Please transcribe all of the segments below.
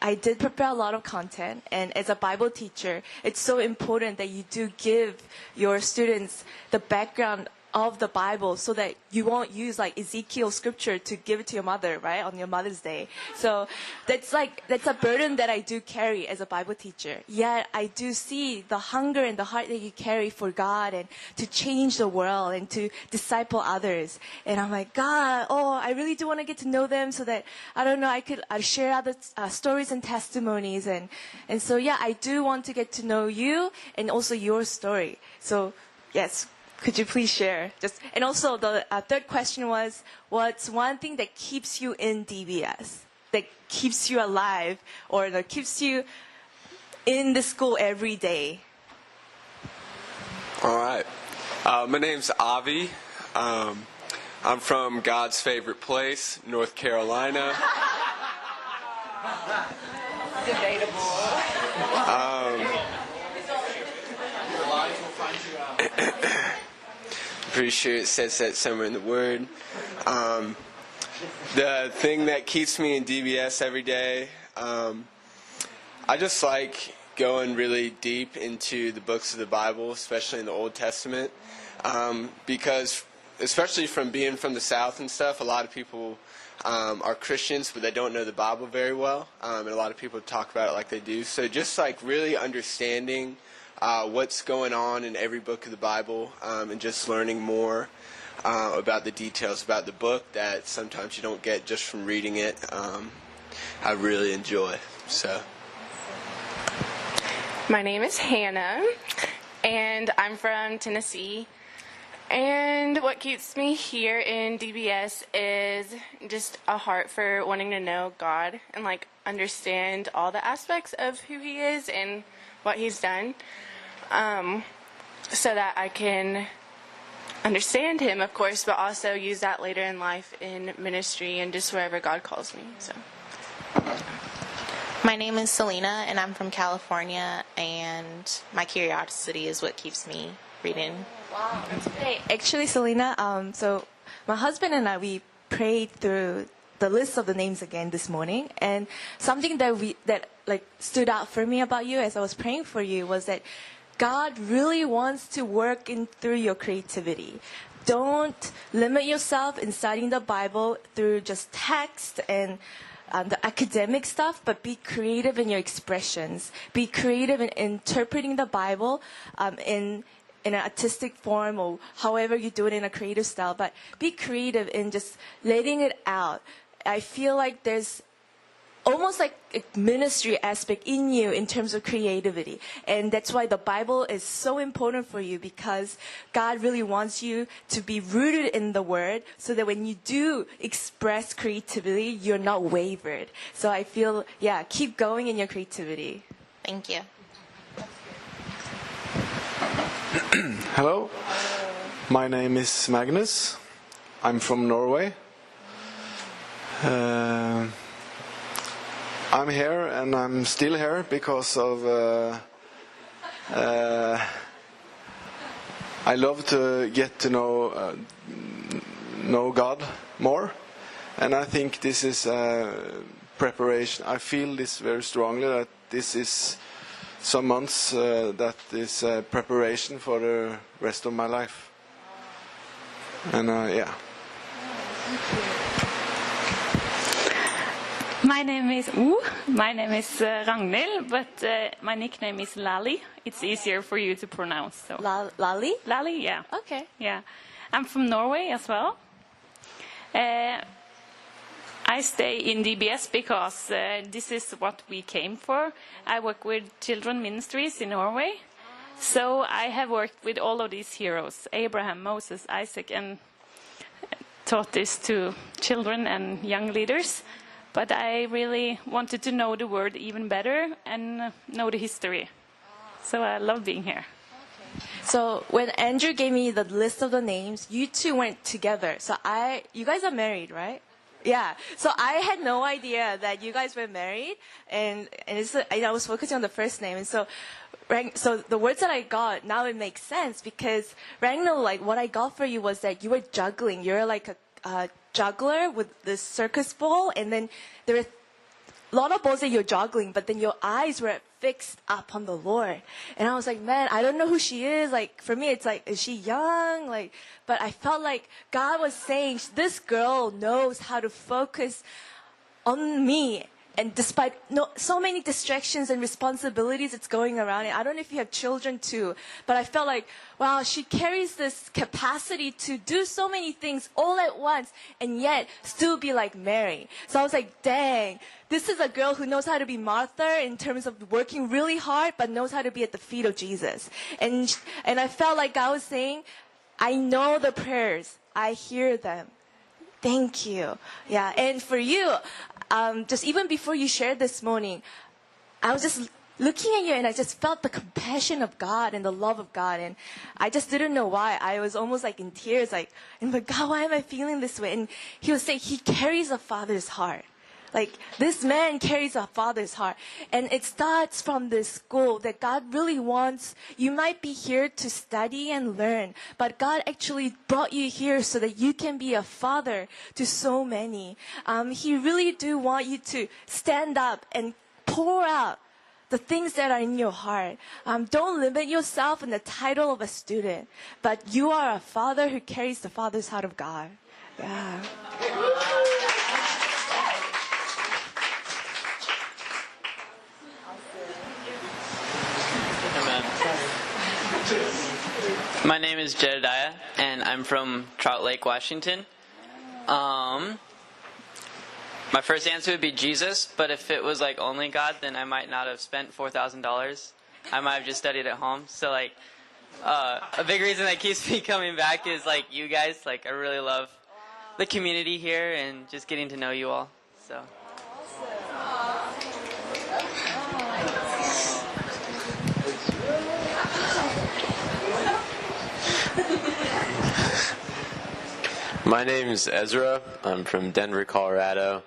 I did prepare a lot of content, and as a Bible teacher, it's so important that you do give your students the background of the Bible so that you won't use like Ezekiel scripture to give it to your mother, right, on your Mother's Day. So that's a burden that I do carry as a Bible teacher. Yet I do see the hunger and the heart that you carry for God and to change the world and to disciple others. And I'm like, God, I really do want to get to know them so that, I don't know, I'd share other stories and testimonies. And so, yeah, I do want to get to know you and also your story. So, yes. Could you please share? And also the third question was, what's one thing that keeps you in DBS, that keeps you alive, or that keeps you in the school every day? All right. My name's Avi. I'm from God's favorite place, North Carolina. Debatable. Pretty sure it says that somewhere in the Word. The thing that keeps me in DBS every day, I just like going really deep into the books of the Bible, especially in the Old Testament, because especially from being from the South and stuff, a lot of people are Christians, but they don't know the Bible very well, and a lot of people talk about it like they do. So just like really understanding what's going on in every book of the Bible, and just learning more about the details about the book that sometimes you don't get just from reading it, I really enjoy. So, my name is Hannah, and I'm from Tennessee. And what keeps me here in DBS is just a heart for wanting to know God and like understand all the aspects of who He is and what He's done. So that I can understand Him, of course, but also use that later in life in ministry and just wherever God calls me. So, my name is Selena, and I'm from California, and my curiosity is what keeps me reading. Wow, that's great. Actually, Selena, so my husband and I, we prayed through the list of the names again this morning, and something that stood out for me about you as I was praying for you was that God really wants to work through your creativity. Don't limit yourself in studying the Bible through just text and the academic stuff, but be creative in your expressions. Be creative in interpreting the Bible in an artistic form or however you do it in a creative style. But be creative in just letting it out. I feel like there's almost like a ministry aspect in you in terms of creativity. And that's why the Bible is so important for you, because God really wants you to be rooted in the Word so that when you do express creativity, you're not wavered. So I feel, keep going in your creativity. Thank you. Hello, my name is Magnus. I'm from Norway. I'm here, and I'm still here because of I love to get to know God more, and I think this is preparation. I feel this very strongly, that this is some months that is preparation for the rest of my life. And yeah. My name is Ragnhild, but my nickname is Lali. It's easier for you to pronounce. So. Lali? Lali, yeah. Okay. Yeah, I'm from Norway as well. I stay in DBS because this is what we came for. I work with children ministries in Norway. So I have worked with all of these heroes, Abraham, Moses, Isaac, and taught this to children and young leaders. But I really wanted to know the Word even better and know the history. So I love being here. Okay. So when Andrew gave me the list of the names, you two went together. So you guys are married, right? Yeah. So I had no idea that you guys were married, and I was focusing on the first name. And so the words that I got, now it makes sense, because Ragnhild, like what I got for you was that you were juggling. You're like a juggler with this circus ball, and then there are a lot of balls that you're juggling, but then your eyes were fixed up on the Lord. And I was like, man, I don't know who she is. Like, for me, it's like, is she young? Like, but I felt like God was saying, this girl knows how to focus on me. And despite so many distractions and responsibilities that's going around, and I don't know if you have children too, but I felt like, wow, she carries this capacity to do so many things all at once and yet still be like Mary. So I was like, dang, this is a girl who knows how to be Martha in terms of working really hard, but knows how to be at the feet of Jesus. And I felt like God was saying, I know the prayers. I hear them. Thank you. Yeah, and for you, just even before you shared this morning, I was just looking at you and I just felt the compassion of God and the love of God. And I just didn't know why. I was almost like in tears, like, and like, God, why am I feeling this way? And he was saying he carries a father's heart. Like, this man carries a father's heart. And it starts from this school that God really wants. You might be here to study and learn, but God actually brought you here so that you can be a father to so many. He really do want you to stand up and pour out the things that are in your heart. Don't limit yourself in the title of a student, but you are a father who carries the father's heart of God. Yeah. My name is Jedediah, and I'm from Trout Lake, Washington. My first answer would be Jesus, but if it was like only God, then I might not have spent $4,000. I might have just studied at home. So like, a big reason that keeps me coming back is like you guys. Like I really love the community here and just getting to know you all. So. My name is Ezra. I'm from Denver, Colorado.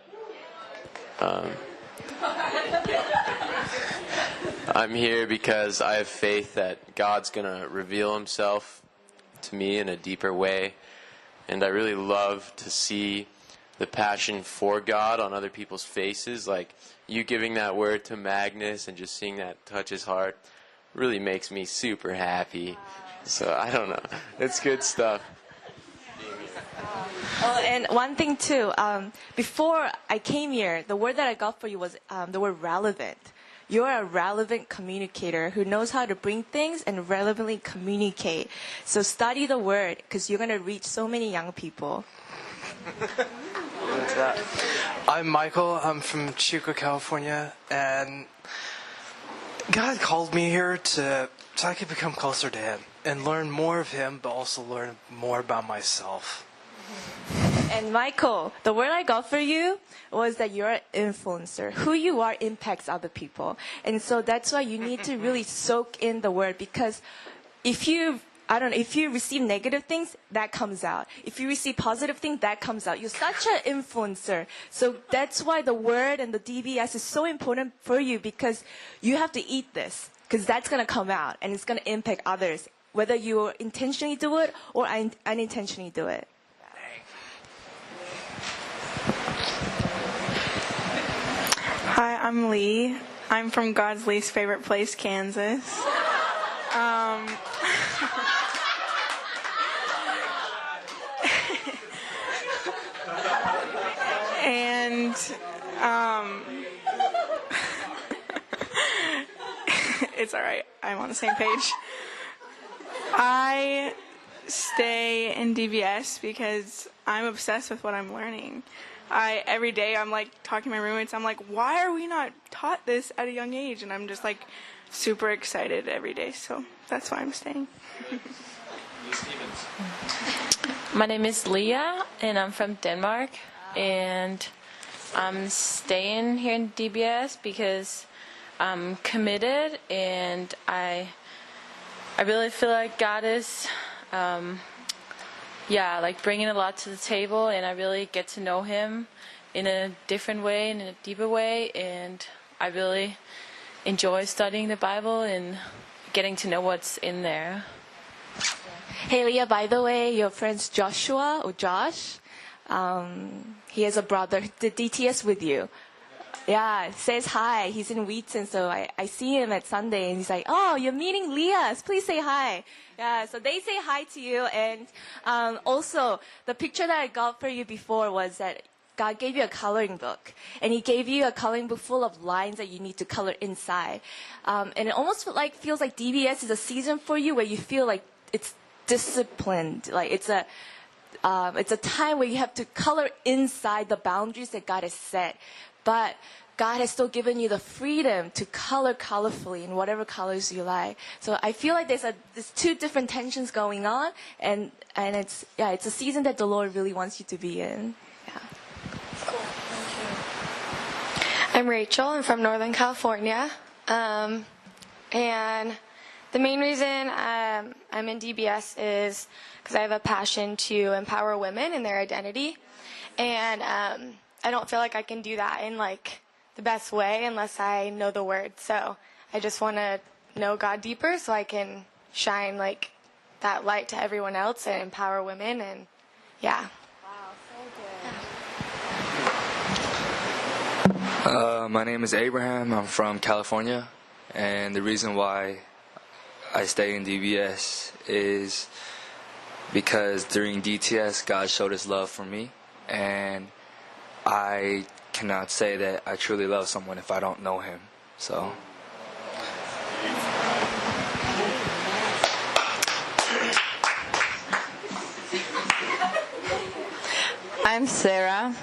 I'm here because I have faith that God's going to reveal himself to me in a deeper way. And I really love to see the passion for God on other people's faces. Like you giving that word to Magnus and just seeing that touch his heart really makes me super happy. So I don't know. It's good stuff. Oh, and one thing too, before I came here, the word that I got for you was the word relevant. You're a relevant communicator who knows how to bring things and relevantly communicate. So study the word because you're going to reach so many young people. I'm Michael. I'm from Chico, California, and God called me here so I could become closer to him and learn more of him, but also learn more about myself. And Michael, the word I got for you was that you're an influencer. Who you are impacts other people. And so that's why you need to really soak in the word, because if you receive negative things, that comes out. If you receive positive things, that comes out. You're such an influencer. So that's why the word and the DBS is so important for you, because you have to eat this, because that's going to come out and it's going to impact others, whether you intentionally do it or unintentionally do it. Hi, I'm Lee. I'm from God's least favorite place, Kansas. And it's all right. I'm on the same page. I stay in DBS because I'm obsessed with what I'm learning. Every day I'm like talking to my roommates, I'm like, why are we not taught this at a young age? And I'm just like super excited every day. So that's why I'm staying. My name is Lia, and I'm from Denmark. And I'm staying here in DBS because I'm committed, and I really feel like God is like bringing a lot to the table, and I really get to know him in a different way, in a deeper way, and I really enjoy studying the Bible and getting to know what's in there. Hey Leah, by the way, your friend's Joshua or Josh, he has a brother who did DTS with you. Yeah, says hi. He's in Wheaton, so I see him at Sunday, and he's like, "Oh, you're meeting Lia. Please say hi." Yeah, so they say hi to you, and also the picture that I got for you before was that God gave you a coloring book, and He gave you a coloring book full of lines that you need to color inside, and it almost feels like DBS is a season for you where you feel like it's disciplined, like it's a time where you have to color inside the boundaries that God has set. But God has still given you the freedom to color colorfully in whatever colors you like. So I feel like there's two different tensions going on, and it's a season that the Lord really wants you to be in. Yeah. Cool. Thank you. I'm Rachel. I'm from Northern California, and the main reason I'm in DBS is because I have a passion to empower women in their identity, and I don't feel like I can do that in like the best way unless I know the Word. So I just want to know God deeper so I can shine like that light to everyone else and empower women. And yeah. Wow, so good. My name is Abraham. I'm from California, and the reason why I stay in DBS is because during DTS, God showed His love for me, and I cannot say that I truly love someone if I don't know Him. So. I'm Sarah,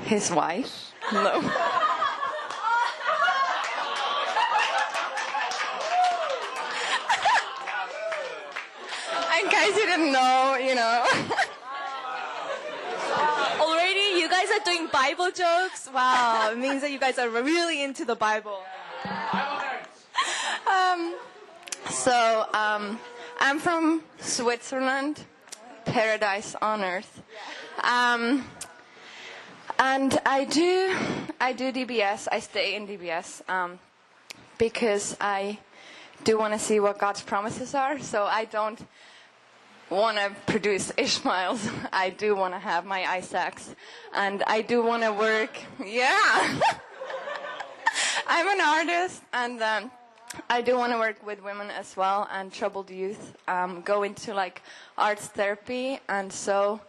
his wife. No. In case you didn't know, you know. Already, you guys are doing Bible jokes? Wow, it means that you guys are really into the Bible. I'm from Switzerland, paradise on earth. And I do DBS. I stay in DBS because I do want to see what God's promises are. So I don't want to produce Ishmaels. I do want to have my Isaacs, and I do want to work. Yeah, I'm an artist, and I do want to work with women as well and troubled youth. Go into like arts therapy, and so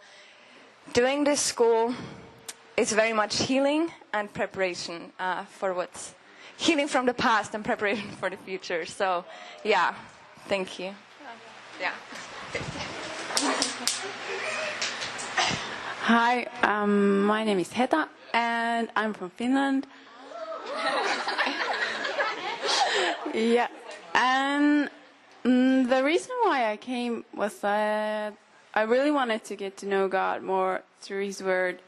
doing this school is very much healing and preparation for what's healing from the past and preparation for the future. So, yeah, thank you. Yeah. Hi, my name is Heta, and I'm from Finland. Yeah, and the reason why I came was that I really wanted to get to know God more through His Word.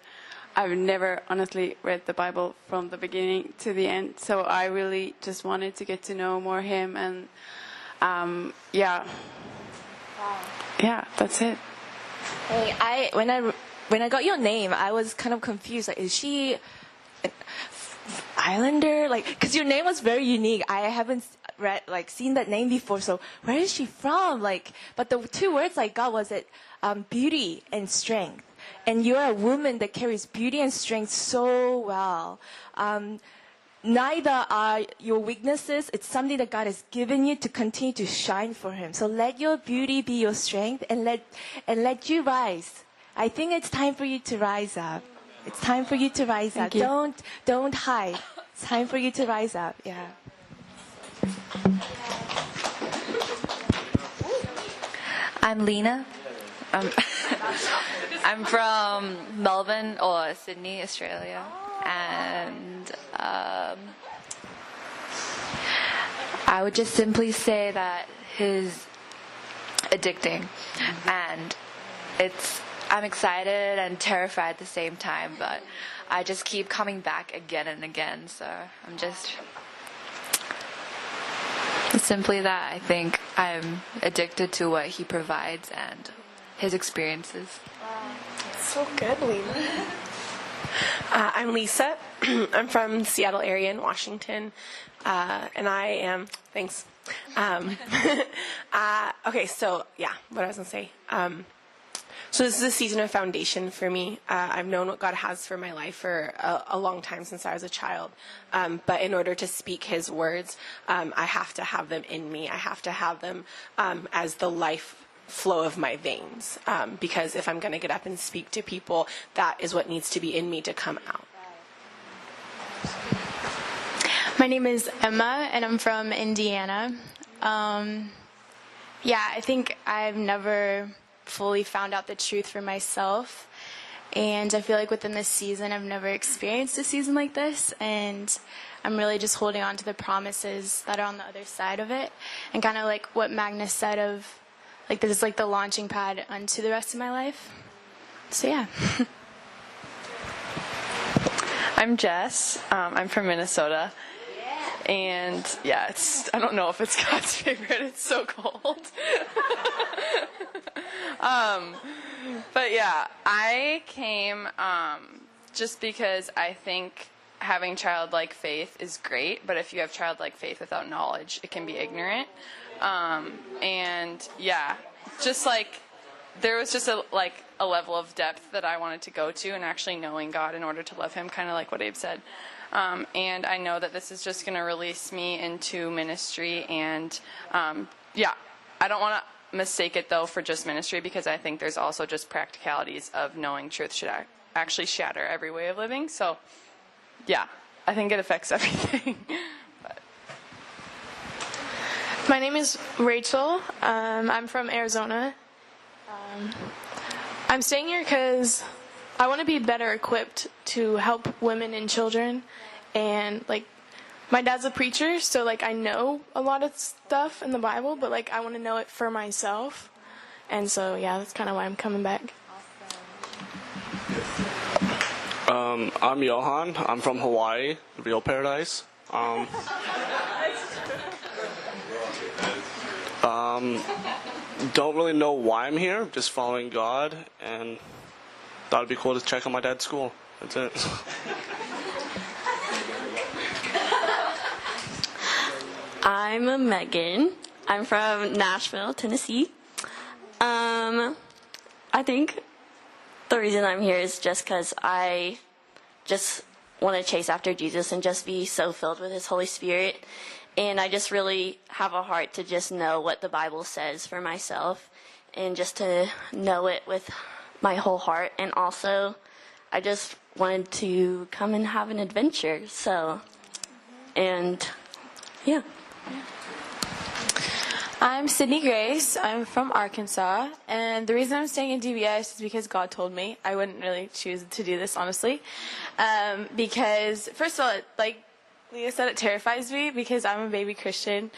I've never honestly read the Bible from the beginning to the end, so I really just wanted to get to know more Him, and yeah. Wow. Yeah, that's it. Hey, when I got your name, I was kind of confused. Like, is she an Islander? Like, because your name was very unique. I haven't seen that name before. So where is she from? Like, but the two words I got was beauty and strength. And you're a woman that carries beauty and strength so well. Neither are your weaknesses. It's something that God has given you to continue to shine for Him. So let your beauty be your strength, and let you rise. I think it's time for you to rise up. It's time for you to rise up. Don't hide. It's time for you to rise up. Yeah. I'm Lena. I'm from Melbourne or Sydney, Australia, and I would just simply say that He's addicting, and I'm excited and terrified at the same time, but I just keep coming back again and again. So I'm just simply that. I think I'm addicted to what He provides and His experiences. Wow. So good, Lena. I'm Lisa. I'm from the Seattle area in Washington, and I am, thanks. Okay, so yeah, what I was going to say. So this is a season of foundation for me. I've known what God has for my life for a long time since I was a child. But in order to speak his words, I have to have them in me. I have to have them as the life flow of my veins. Because if I'm going to get up and speak to people, that is what needs to be in me to come out. My name is Emma, and I'm from Indiana. I think I've never fully found out the truth for myself. And I feel like within this season, I've never experienced a season like this. And I'm really just holding on to the promises that are on the other side of it. And kind of like what Magnus said of, like, this is like the launching pad onto the rest of my life. So, yeah. I'm Jess. I'm from Minnesota. And yeah, I don't know if it's God's favorite. It's so cold. But yeah, I came just because I think having childlike faith is great, but if you have childlike faith without knowledge, it can be ignorant. And yeah, just like there was just a level of depth that I wanted to go to, and actually knowing God in order to love him, kind of like what Abe said. And I know that this is just going to release me into ministry. And I don't want to mistake it, though, for just ministry, because I think there's also just practicalities of knowing truth should actually shatter every way of living. So, yeah, I think it affects everything. My name is Rachel. I'm from Arizona. I'm staying here because I want to be better equipped to help women and children. And, like, my dad's a preacher, so, like, I know a lot of stuff in the Bible, but, like, I want to know it for myself. And so, yeah, that's kind of why I'm coming back. I'm Johan. I'm from Hawaii, real paradise. Don't really know why I'm here, just following God, and thought it'd be cool to check out my dad's school. That's it. I'm Megan. I'm from Nashville, Tennessee. I think the reason I'm here is just because I just want to chase after Jesus and just be so filled with his Holy Spirit. And I just really have a heart to just know what the Bible says for myself and just to know it with my whole heart. And also, I just wanted to come and have an adventure. So, and yeah. I'm Sydney Grace. I'm from Arkansas. And the reason I'm staying in DBS is because God told me. I wouldn't really choose to do this, honestly. Because, first of all, like Leah said, it terrifies me because I'm a baby Christian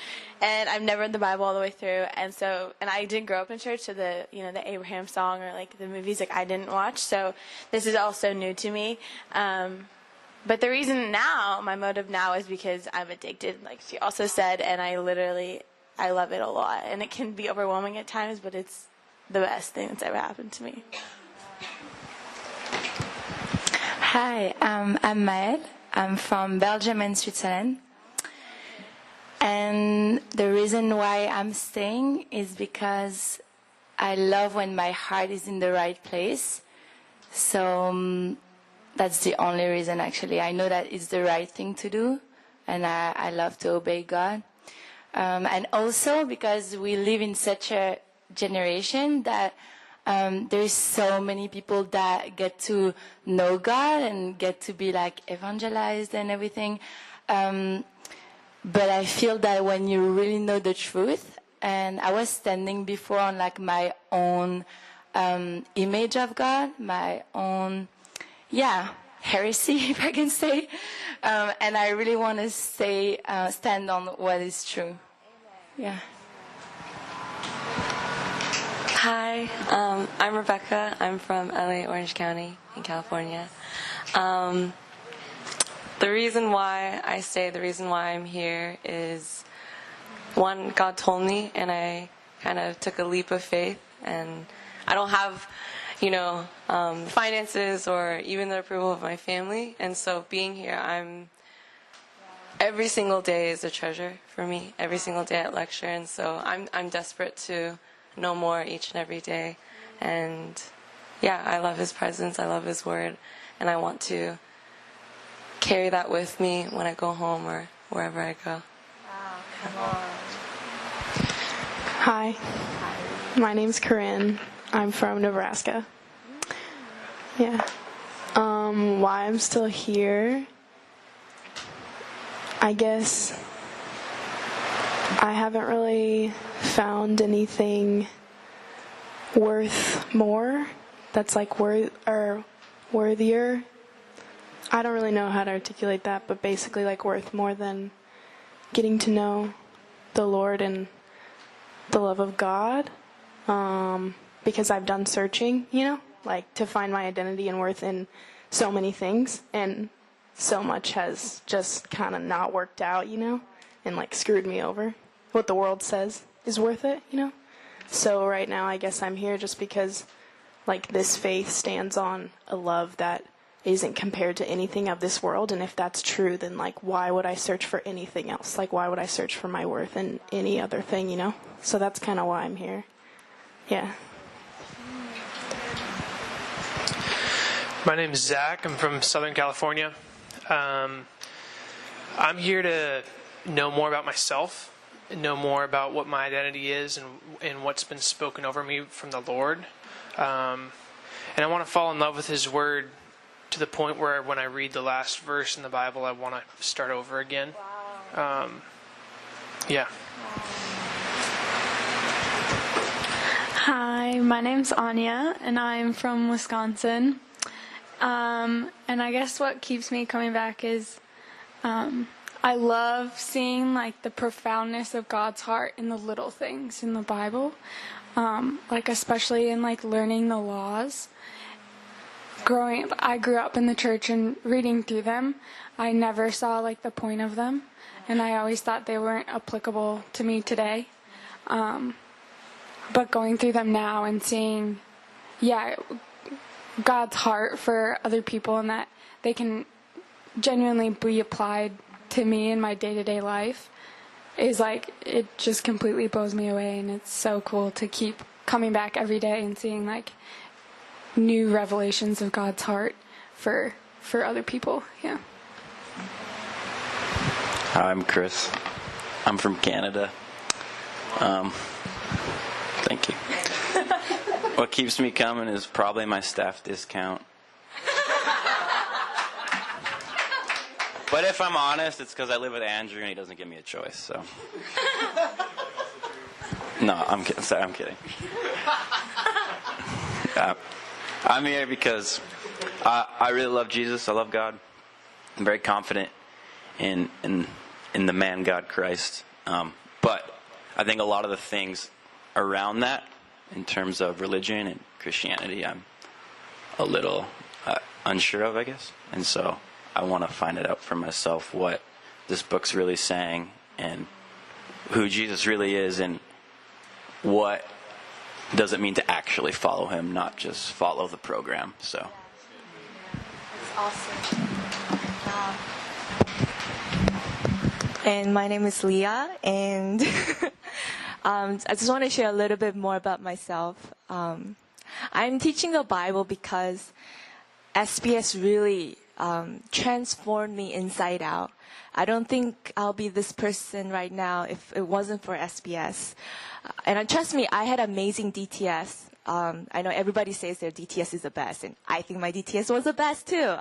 and I've never read the Bible all the way through. And I didn't grow up in church, so the Abraham song or like the movies, like I didn't watch. So this is also new to me. But the reason now, my motive now is because I'm addicted, like she also said, and I love it a lot. And it can be overwhelming at times, but it's the best thing that's ever happened to me. Hi, I'm Maëlle. I'm from Belgium and Switzerland. And the reason why I'm staying is because I love when my heart is in the right place. So that's the only reason, actually. I know that it's the right thing to do, and I love to obey God. And also because we live in such a generation that there's so many people that get to know God and get to be like evangelized and everything. But I feel that when you really know the truth, and I was standing before on like my own image of God, my own, heresy, if I can say. And I really want to stand on what is true. Yeah. Hi, I'm Rebecca. I'm from LA, Orange County in California. The reason why I stay, the reason why I'm here is, one, God told me, and I kind of took a leap of faith, and I don't have, finances or even the approval of my family, and so being here, every single day is a treasure for me, every single day at lecture, and so I'm desperate to know more each and every day, and yeah, I love His presence. I love His word. And I want to carry that with me when I go home or wherever I go. Wow, come on. Hi. My name's Corinne. I'm from Nebraska. Yeah. Why I'm still here, I guess I haven't really found anything worth more that's like worthier. I don't really know how to articulate that, but basically like worth more than getting to know the Lord and the love of God, because I've done searching, like to find my identity and worth in so many things, and so much has just kind of not worked out, and like screwed me over. What the world says is worth it, So right now I guess I'm here just because like this faith stands on a love that isn't compared to anything of this world, and if that's true, then like why would I search for anything else? Like why would I search for my worth in any other thing, So that's kind of why I'm here. Yeah. My name is Zach. I'm from Southern California. I'm here to know more about myself, and know more about what my identity is and what's been spoken over me from the Lord. And I want to fall in love with His Word to the point where when I read the last verse in the Bible, I want to start over again. Wow. Yeah. Hi, my name's Anya, and I'm from Wisconsin. And I guess what keeps me coming back is I love seeing like the profoundness of God's heart in the little things in the Bible, like especially in like learning the laws. I grew up in the church, and reading through them, I never saw like the point of them, and I always thought they weren't applicable to me today. But going through them now and seeing, God's heart for other people, and that they can genuinely be applied to me in my day-to-day life, is like, it just completely blows me away, and it's so cool to keep coming back every day and seeing like new revelations of God's heart for other people. Yeah. Hi, I'm Chris. I'm from Canada. Thank you. What keeps me coming is probably my staff discount. But if I'm honest, it's because I live with Andrew and he doesn't give me a choice. So. No, I'm kidding. Sorry, I'm kidding. I'm here because I really love Jesus. I love God. I'm very confident in the man God Christ. But I think a lot of the things around that, in terms of religion and Christianity, I'm a little unsure of, I guess. And so I want to find it out for myself what this book's really saying and who Jesus really is and what does it mean to actually follow Him, not just follow the program. So. That's awesome. Wow. And my name is Lia, and I just want to share a little bit more about myself. I'm teaching the Bible because SBS really transformed me inside out. I don't think I'll be this person right now if it wasn't for SBS. And trust me, I had amazing DTS. I know everybody says their DTS is the best, and I think my DTS was the best too.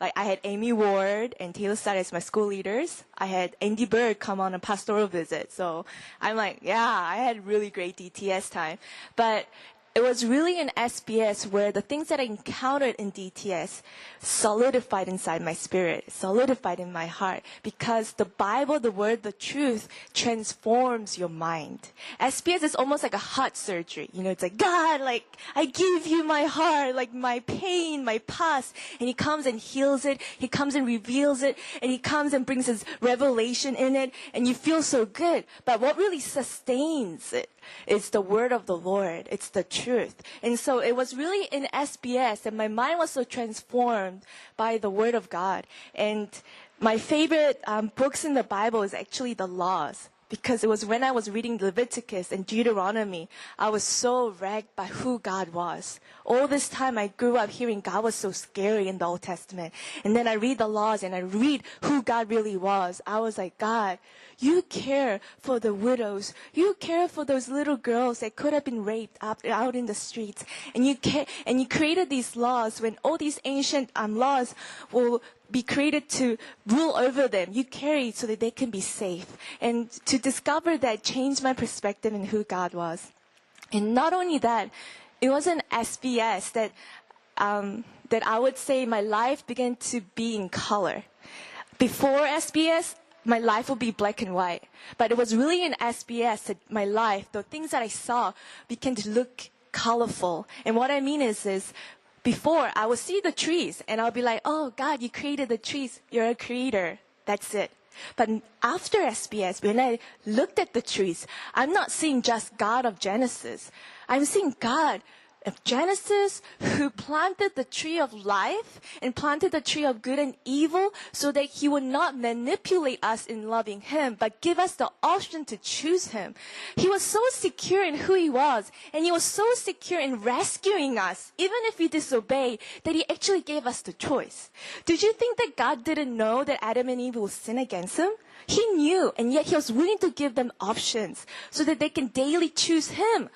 Like I had Amy Ward and Taylor Stott as my school leaders. I had Andy Bird come on a pastoral visit. So I'm like, yeah, I had really great DTS time. But it was really in SBS where the things that I encountered in DTS solidified inside my spirit, solidified in my heart, because the Bible, the Word, the truth transforms your mind. SBS is almost like a heart surgery. It's like, God, like, I give you my heart, like my pain, my past. And He comes and heals it. He comes and reveals it. And He comes and brings His revelation in it. And you feel so good. But what really sustains it is the word of the Lord. It's the truth. And so it was really in SBS that my mind was so transformed by the word of God. And my favorite books in the Bible is actually the laws. because it was when I was reading Leviticus and Deuteronomy, I was so wrecked by who God was. All this time I grew up hearing God was so scary in the Old Testament. And then I read the laws and I read who God really was. I was like, God, you care for the widows. You care for those little girls that could have been raped out in the streets. And you created these laws when all these ancient laws will be created to rule over them. You carry so that they can be safe. And to discover that changed my perspective in who God was. And not only that, it was an SBS that I would say my life began to be in color. Before SBS, my life would be black and white. But it was really in SBS that my life, the things that I saw, began to look colorful. And what I mean is before, I would see the trees and I'll be like, oh, God, you created the trees. You're a creator. That's it. But after SBS, when I looked at the trees, I'm not seeing just God of Genesis. I'm seeing God of Genesis who planted the tree of life and planted the tree of good and evil so that he would not manipulate us in loving him, but give us the option to choose him. He was so secure in who he was, and he was so secure in rescuing us, even if we disobey, that he actually gave us the choice. Did you think that God didn't know that Adam and Eve will sin against him? He knew, and yet he was willing to give them options so that they can daily choose him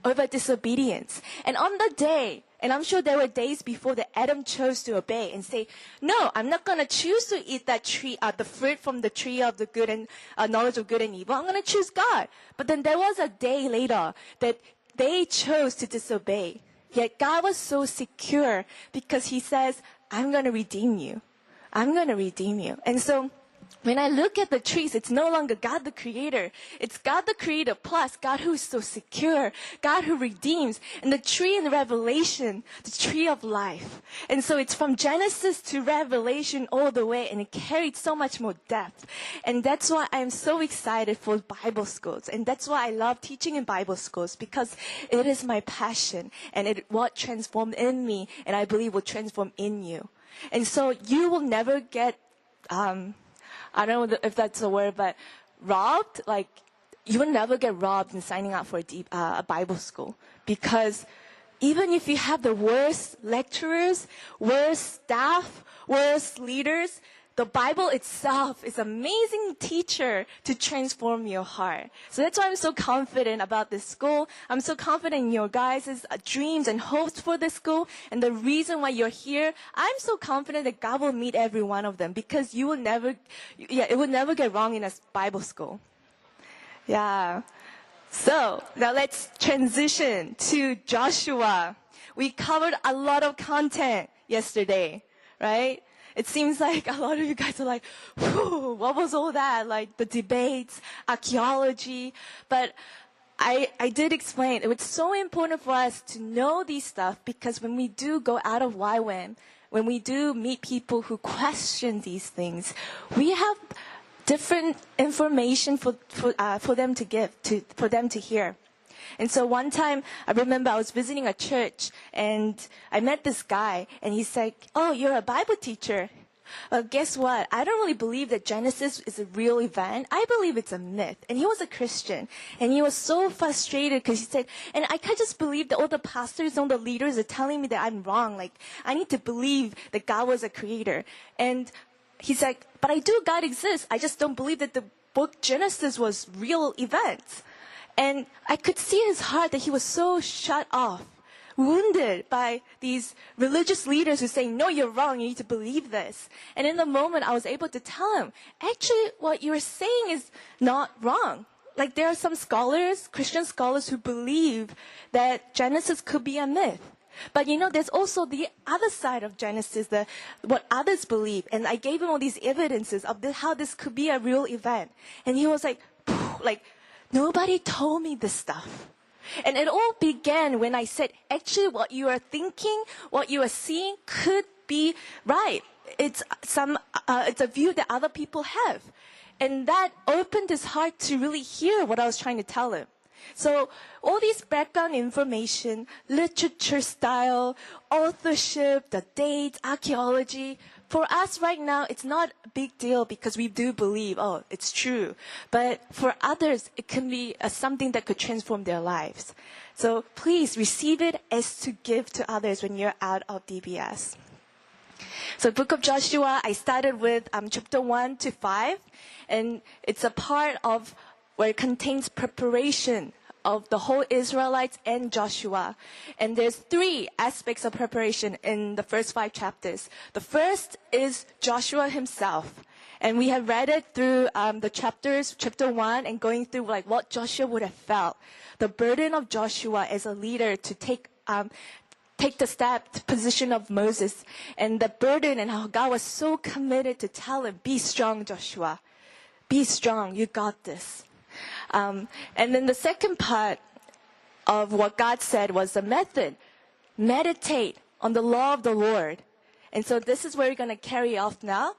over disobedience. And on the day, and I'm sure there were days before that Adam chose to obey and say, no, I'm not going to choose to eat that tree, the fruit from the tree of the good and knowledge of good and evil. I'm going to choose God. But then there was a day later that they chose to disobey. Yet God was so secure because he says, I'm going to redeem you. I'm going to redeem you. And so when I look at the trees, it's no longer God the Creator. It's God the Creator plus God who is so secure, God who redeems, and the tree in Revelation, the tree of life. And so it's from Genesis to Revelation all the way, and it carried so much more depth. And that's why I'm so excited for Bible schools. And that's why I love teaching in Bible schools, because it is my passion, and it what transformed in me, and I believe will transform in you. And so you will never get I don't know if that's a word, but robbed, like, you will never get robbed in signing up for a Bible school. Because even if you have the worst lecturers, worst staff, worst leaders, the Bible itself is an amazing teacher to transform your heart. So that's why I'm so confident about this school. I'm so confident in your guys' dreams and hopes for this school. And the reason why you're here, I'm so confident that God will meet every one of them, because it will never get wrong in a Bible school. Yeah. So now let's transition to Joshua. We covered a lot of content yesterday, right? It seems like a lot of you guys are like, whew, what was all that? Like the debates, archaeology. But I did explain, it was so important for us to know these stuff, because when we do go out of YWAM, when we do meet people who question these things, we have different information for them to give, for them to hear. And so one time, I remember I was visiting a church, and I met this guy, and he's like, oh, you're a Bible teacher. Well, guess what? I don't really believe that Genesis is a real event. I believe it's a myth. And he was a Christian, and he was so frustrated because he said, and I can't just believe that all the pastors and all the leaders are telling me that I'm wrong. Like, I need to believe that God was a creator. And he's like, but I do, God exists. I just don't believe that the book Genesis was real events. And I could see in his heart that he was so shut off, wounded by these religious leaders who say, no, you're wrong, you need to believe this. And in the moment, I was able to tell him, actually, what you're saying is not wrong. Like, there are some scholars, Christian scholars, who believe that Genesis could be a myth. But there's also the other side of Genesis, what others believe. And I gave him all these evidences of how this could be a real event. And he was like, nobody told me this stuff. And it all began when I said, actually, what you are thinking, what you are seeing could be right. It's a view that other people have. And that opened his heart to really hear what I was trying to tell him. So all these background information, literature style, authorship, the dates, archaeology, for us right now, it's not a big deal because we do believe, oh, it's true. But for others, it can be something that could transform their lives. So please receive it as to give to others when you're out of DBS. So Book of Joshua, I started with chapter 1 to 5, and it's a part of where it contains preparation of the whole Israelites and Joshua. And there's 3 aspects of preparation in the first 5 chapters. The first is Joshua himself. And we have read it through the chapters, chapter 1, and going through like what Joshua would have felt. The burden of Joshua as a leader to take the position of Moses, and the burden and how God was so committed to tell him, be strong, Joshua. Be strong. You got this. And then the second part of what God said was the method. Meditate on the law of the Lord. And so this is where we're going to carry off now.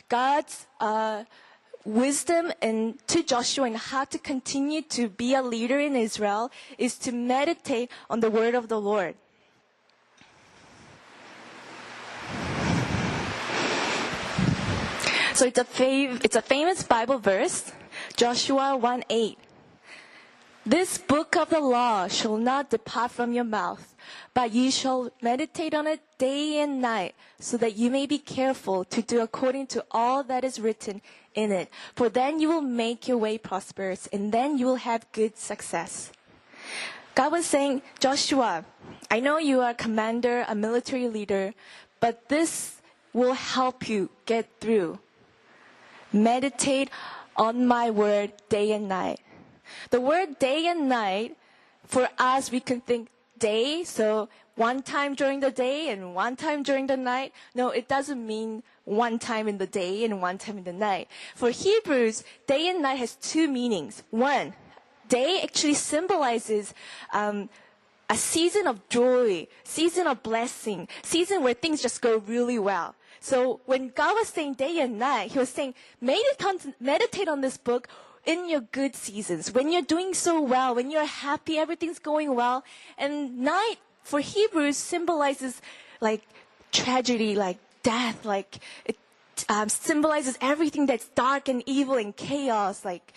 God's wisdom to Joshua and how to continue to be a leader in Israel is to meditate on the word of the Lord. So it's a famous Bible verse, Joshua 1:8. This book of the law shall not depart from your mouth, but you shall meditate on it day and night, so that you may be careful to do according to all that is written in it. For then you will make your way prosperous, and then you will have good success. God was saying, Joshua, I know you are a commander, a military leader, but this will help you get through. Meditate on my word day and night. The word day and night, for us, we can think day, so one time during the day and one time during the night. No, it doesn't mean one time in the day and one time in the night. For Hebrews, day and night has 2 meanings. One, day actually symbolizes a season of joy, season of blessing, season where things just go really well. So when God was saying day and night, he was saying, meditate on this book in your good seasons, when you're doing so well, when you're happy, everything's going well. And night for Hebrews symbolizes like tragedy, like death, like it symbolizes everything that's dark and evil and chaos, like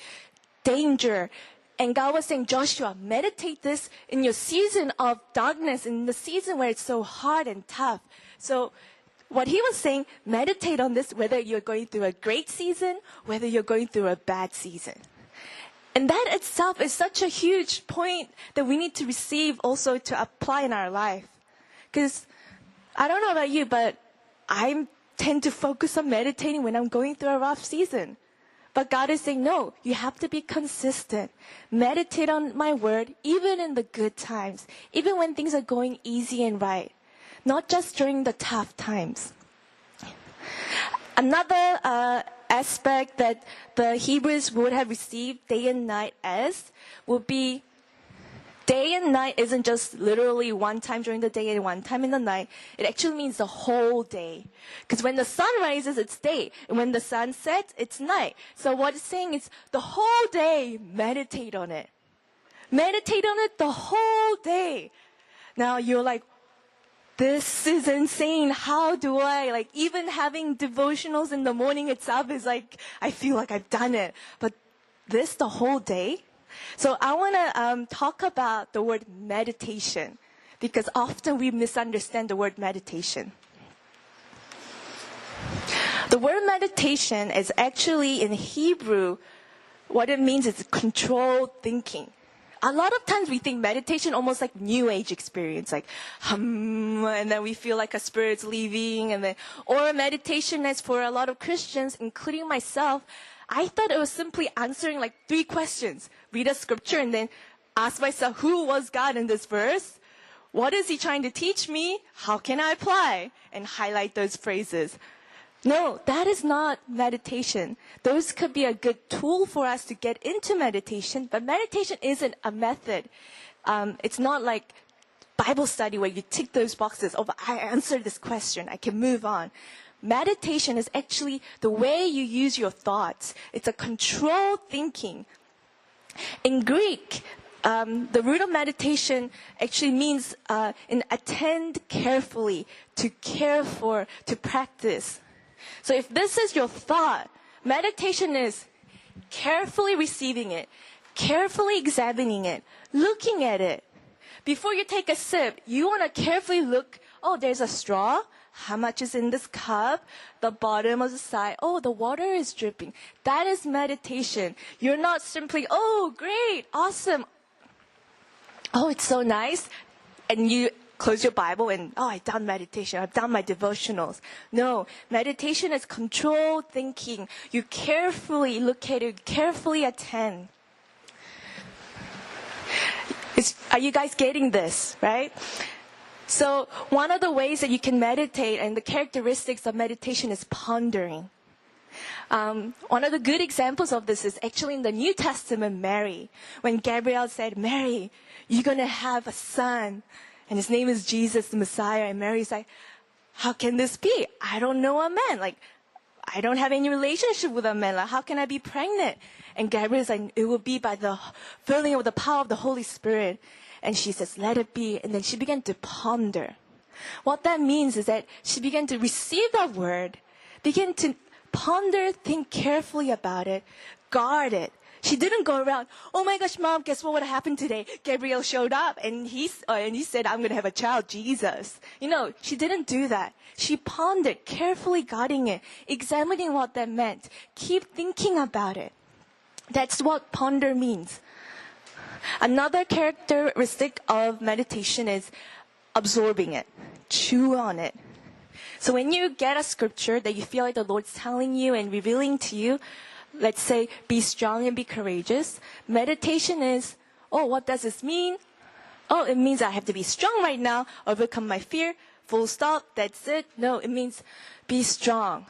danger. And God was saying, Joshua, meditate this in your season of darkness, in the season where it's so hard and tough. So what he was saying, meditate on this, whether you're going through a great season, whether you're going through a bad season. And that itself is such a huge point that we need to receive also to apply in our life. Because I don't know about you, but I tend to focus on meditating when I'm going through a rough season. But God is saying, no, you have to be consistent. Meditate on my word, even in the good times, even when things are going easy and right. Not just during the tough times. Another aspect that the Hebrews would have received day and night as would be day and night isn't just literally one time during the day and one time in the night. It actually means the whole day. Because when the sun rises, it's day. And when the sun sets, it's night. So what it's saying is the whole day, meditate on it. Meditate on it the whole day. Now you're like, this is insane. How do I, even having devotionals in the morning itself is I feel like I've done it. But this the whole day? So I want to talk about the word meditation, because often we misunderstand the word meditation. The word meditation is actually in Hebrew, what it means is controlled thinking. A lot of times we think meditation almost like New Age experience, like and then we feel like a spirit's leaving, or meditation as for a lot of Christians, including myself, I thought it was simply answering 3 questions. Read a scripture and then ask myself, who was God in this verse? What is he trying to teach me? How can I apply? And highlight those phrases. No, that is not meditation. Those could be a good tool for us to get into meditation, but meditation isn't a method. It's not like Bible study where you tick those boxes. Oh, I answered this question. I can move on. Meditation is actually the way you use your thoughts. It's a controlled thinking. In Greek, the root of meditation actually means attend carefully, to care for, to practice. So if this is your thought, meditation is carefully receiving it, carefully examining it, looking at it. Before you take a sip, you want to carefully look, oh, there's a straw. How much is in this cup? The bottom of the side. Oh, the water is dripping. That is meditation. You're not simply, oh, great, awesome. Oh, it's so nice. And you close your Bible and, oh, I've done meditation. I've done my devotionals. No, meditation is controlled thinking. You carefully look at it, carefully attend. Are you guys getting this, right? So one of the ways that you can meditate and the characteristics of meditation is pondering. One of the good examples of this is actually in the New Testament, Mary. When Gabriel said, Mary, you're going to have a son, and his name is Jesus, the Messiah. And Mary's like, how can this be? I don't know a man. Like, I don't have any relationship with a man. Like, how can I be pregnant? And Gabriel's like, it will be by the filling of the power of the Holy Spirit. And she says, let it be. And then she began to ponder. What that means is that she began to receive that word, began to ponder, think carefully about it, guard it. She didn't go around, oh my gosh, Mom, guess what happened today? Gabriel showed up and he said, I'm going to have a child, Jesus. She didn't do that. She pondered, carefully guarding it, examining what that meant. Keep thinking about it. That's what ponder means. Another characteristic of meditation is absorbing it, chew on it. So when you get a scripture that you feel like the Lord's telling you and revealing to you, let's say, be strong and be courageous. Meditation is, oh, what does this mean? Oh, it means I have to be strong right now, overcome my fear, full stop, that's it. No, it means be strong.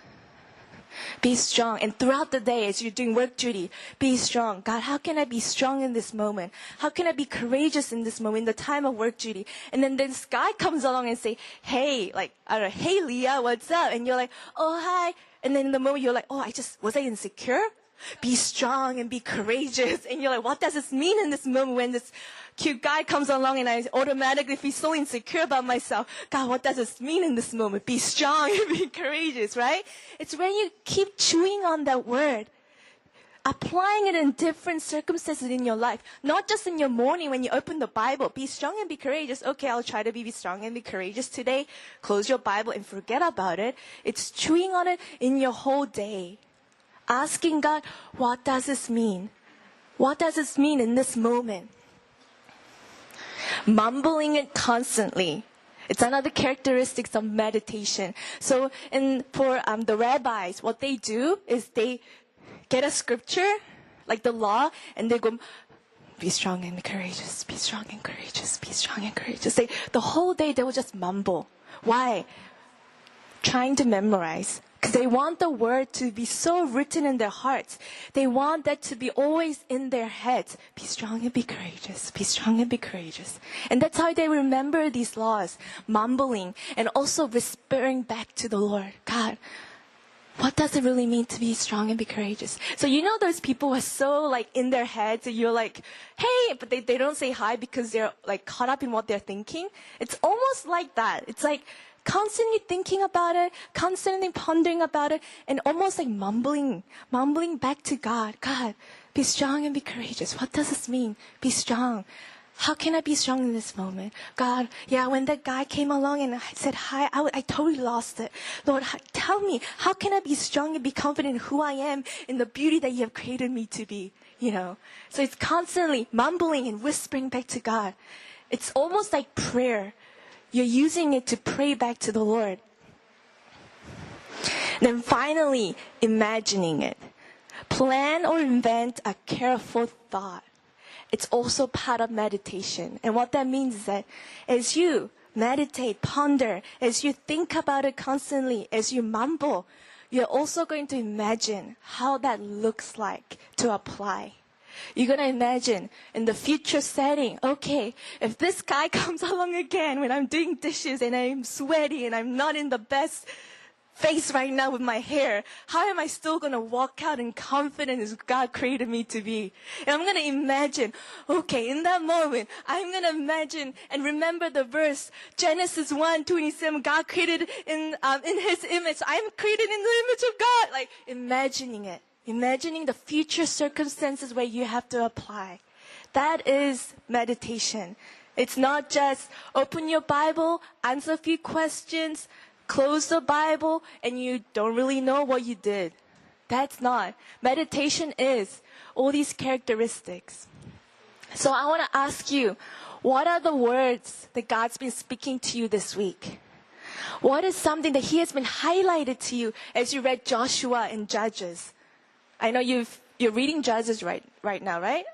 Be strong. And throughout the day, as you're doing work duty, be strong. God, how can I be strong in this moment? How can I be courageous in this moment, in the time of work duty? And then this guy comes along and say, hey, hey, Lia, what's up? And you're like, oh, hi. And then in the moment, you're like, oh, was I insecure? Be strong and be courageous. And you're like, what does this mean in this moment when this cute guy comes along and I automatically feel so insecure about myself? God, what does this mean in this moment? Be strong and be courageous, right? It's when you keep chewing on that word, applying it in different circumstances in your life, not just in your morning when you open the Bible. Be strong and be courageous. Okay, I'll try to be strong and be courageous today. Close your Bible and forget about it. It's chewing on it in your whole day. Asking God, what does this mean? What does this mean in this moment? Mumbling it constantly. It's another characteristic of meditation. So for the rabbis, what they do is they get a scripture, like the law, and they go, be strong and courageous, be strong and courageous, be strong and courageous. The whole day they will just mumble. Why? Trying to memorize. Because they want the word to be so written in their hearts. They want that to be always in their heads. Be strong and be courageous. Be strong and be courageous. And that's how they remember these laws. Mumbling and also whispering back to the Lord. God, what does it really mean to be strong and be courageous? So those people who are so in their heads and you're like, hey, but they don't say hi because they're caught up in what they're thinking. It's almost like that. It's constantly thinking about it, constantly pondering about it, and almost mumbling back to God. God, be strong and be courageous. What does this mean? Be strong. How can I be strong in this moment? God, when that guy came along and I said hi, I totally lost it. Lord, tell me, how can I be strong and be confident in who I am, in the beauty that you have created me to be? So it's constantly mumbling and whispering back to God. It's almost like prayer. You're using it to pray back to the Lord. Then finally, imagining it. Plan or invent a careful thought. It's also part of meditation. And what that means is that as you meditate, ponder, as you think about it constantly, as you mumble, you're also going to imagine how that looks like to apply. You're going to imagine in the future setting, okay, if this guy comes along again when I'm doing dishes and I'm sweaty and I'm not in the best face right now with my hair, how am I still going to walk out in confidence as God created me to be? And I'm going to imagine, okay, in that moment, I'm going to imagine and remember the verse, Genesis 1:27, God created in his image. I'm created in the image of God. Like, imagining it. Imagining the future circumstances where you have to apply. That is meditation. It's not just open your Bible, answer a few questions, close the Bible, and you don't really know what you did. That's not. Meditation is all these characteristics. So I want to ask you, what are the words that God's been speaking to you this week? What is something that He has been highlighted to you as you read Joshua and Judges? I know you're reading Judges right now, right?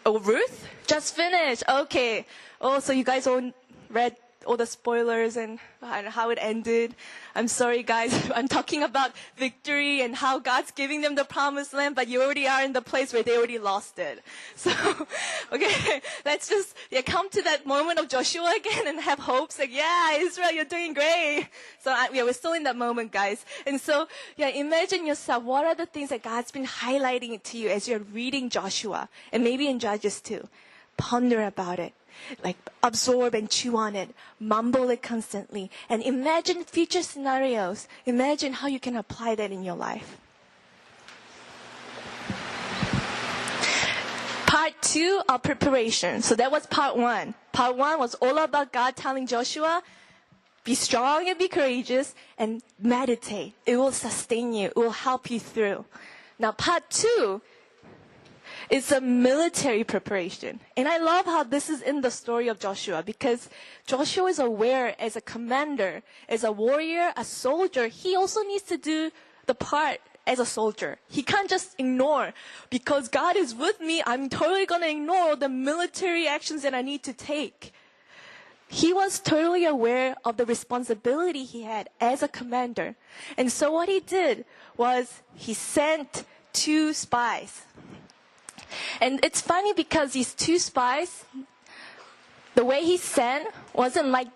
Oh, Ruth? Just finished. Okay. Oh, so you guys all read all the spoilers and how it ended. I'm sorry, guys. I'm talking about victory and how God's giving them the promised land, but you already are in the place where they already lost it. So, okay, let's just come to that moment of Joshua again and have hopes. Like, yeah, Israel, you're doing great. So, we're still in that moment, guys. And so, imagine yourself. What are the things that God's been highlighting to you as you're reading Joshua and maybe in Judges too? Ponder about it. Like, absorb and chew on it. Mumble it constantly. And imagine future scenarios. Imagine how you can apply that in your life. Part 2 of preparation. So that was part 1. Part 1 was all about God telling Joshua, be strong and be courageous and meditate. It will sustain you. It will help you through. Now, part 2 is a military preparation. And I love how this is in the story of Joshua, because Joshua is aware as a commander, as a warrior, a soldier, he also needs to do the part as a soldier. He can't just ignore, because God is with me, I'm totally going to ignore the military actions that I need to take. He was totally aware of the responsibility he had as a commander. And so what he did was he sent 2 spies. And it's funny because these 2 spies, the way he sent wasn't like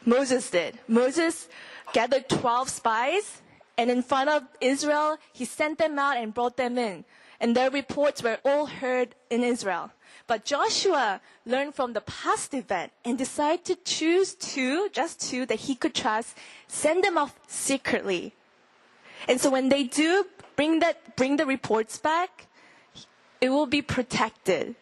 Moses did. Moses gathered 12 spies, and in front of Israel, he sent them out and brought them in. And their reports were all heard in Israel. But Joshua learned from the past event and decided to choose 2, just 2, that he could trust, send them off secretly. And so when they do bring the reports back, it will be protected.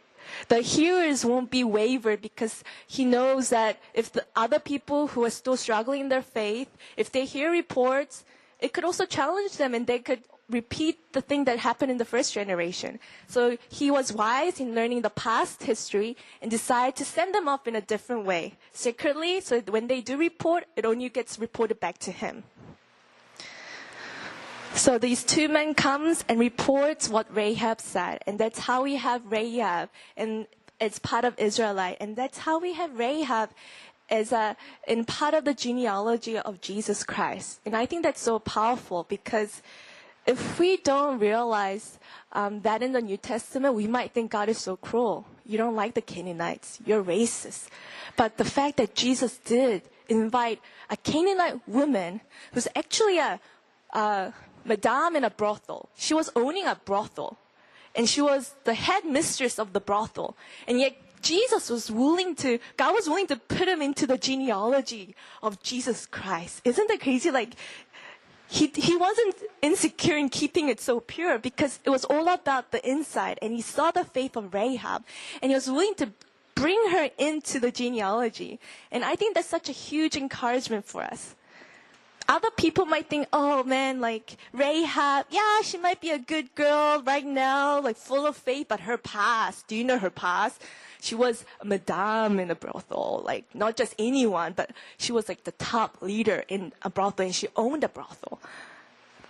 The hearers won't be wavered, because he knows that if the other people who are still struggling in their faith, if they hear reports, it could also challenge them and they could repeat the thing that happened in the first generation. So he was wise in learning the past history and decided to send them off in a different way, secretly, so that when they do report, it only gets reported back to him. So these 2 men comes and reports what Rahab said. And that's how we have Rahab. And it's part of Israelite. And that's how we have Rahab as in part of the genealogy of Jesus Christ. And I think that's so powerful, because if we don't realize that in the New Testament, we might think God is so cruel. You don't like the Canaanites. You're racist. But the fact that Jesus did invite a Canaanite woman who's actually a madame in a brothel. She was owning a brothel. And she was the head mistress of the brothel. And yet God was willing to put him into the genealogy of Jesus Christ. Isn't that crazy? Like, he wasn't insecure in keeping it so pure, because it was all about the inside. And he saw the faith of Rahab. And he was willing to bring her into the genealogy. And I think that's such a huge encouragement for us. Other people might think, oh man, like Rahab, yeah, she might be a good girl right now, like full of faith, but her past, do you know her past? She was a madame in a brothel, like not just anyone, but she was like the top leader in a brothel, and she owned a brothel.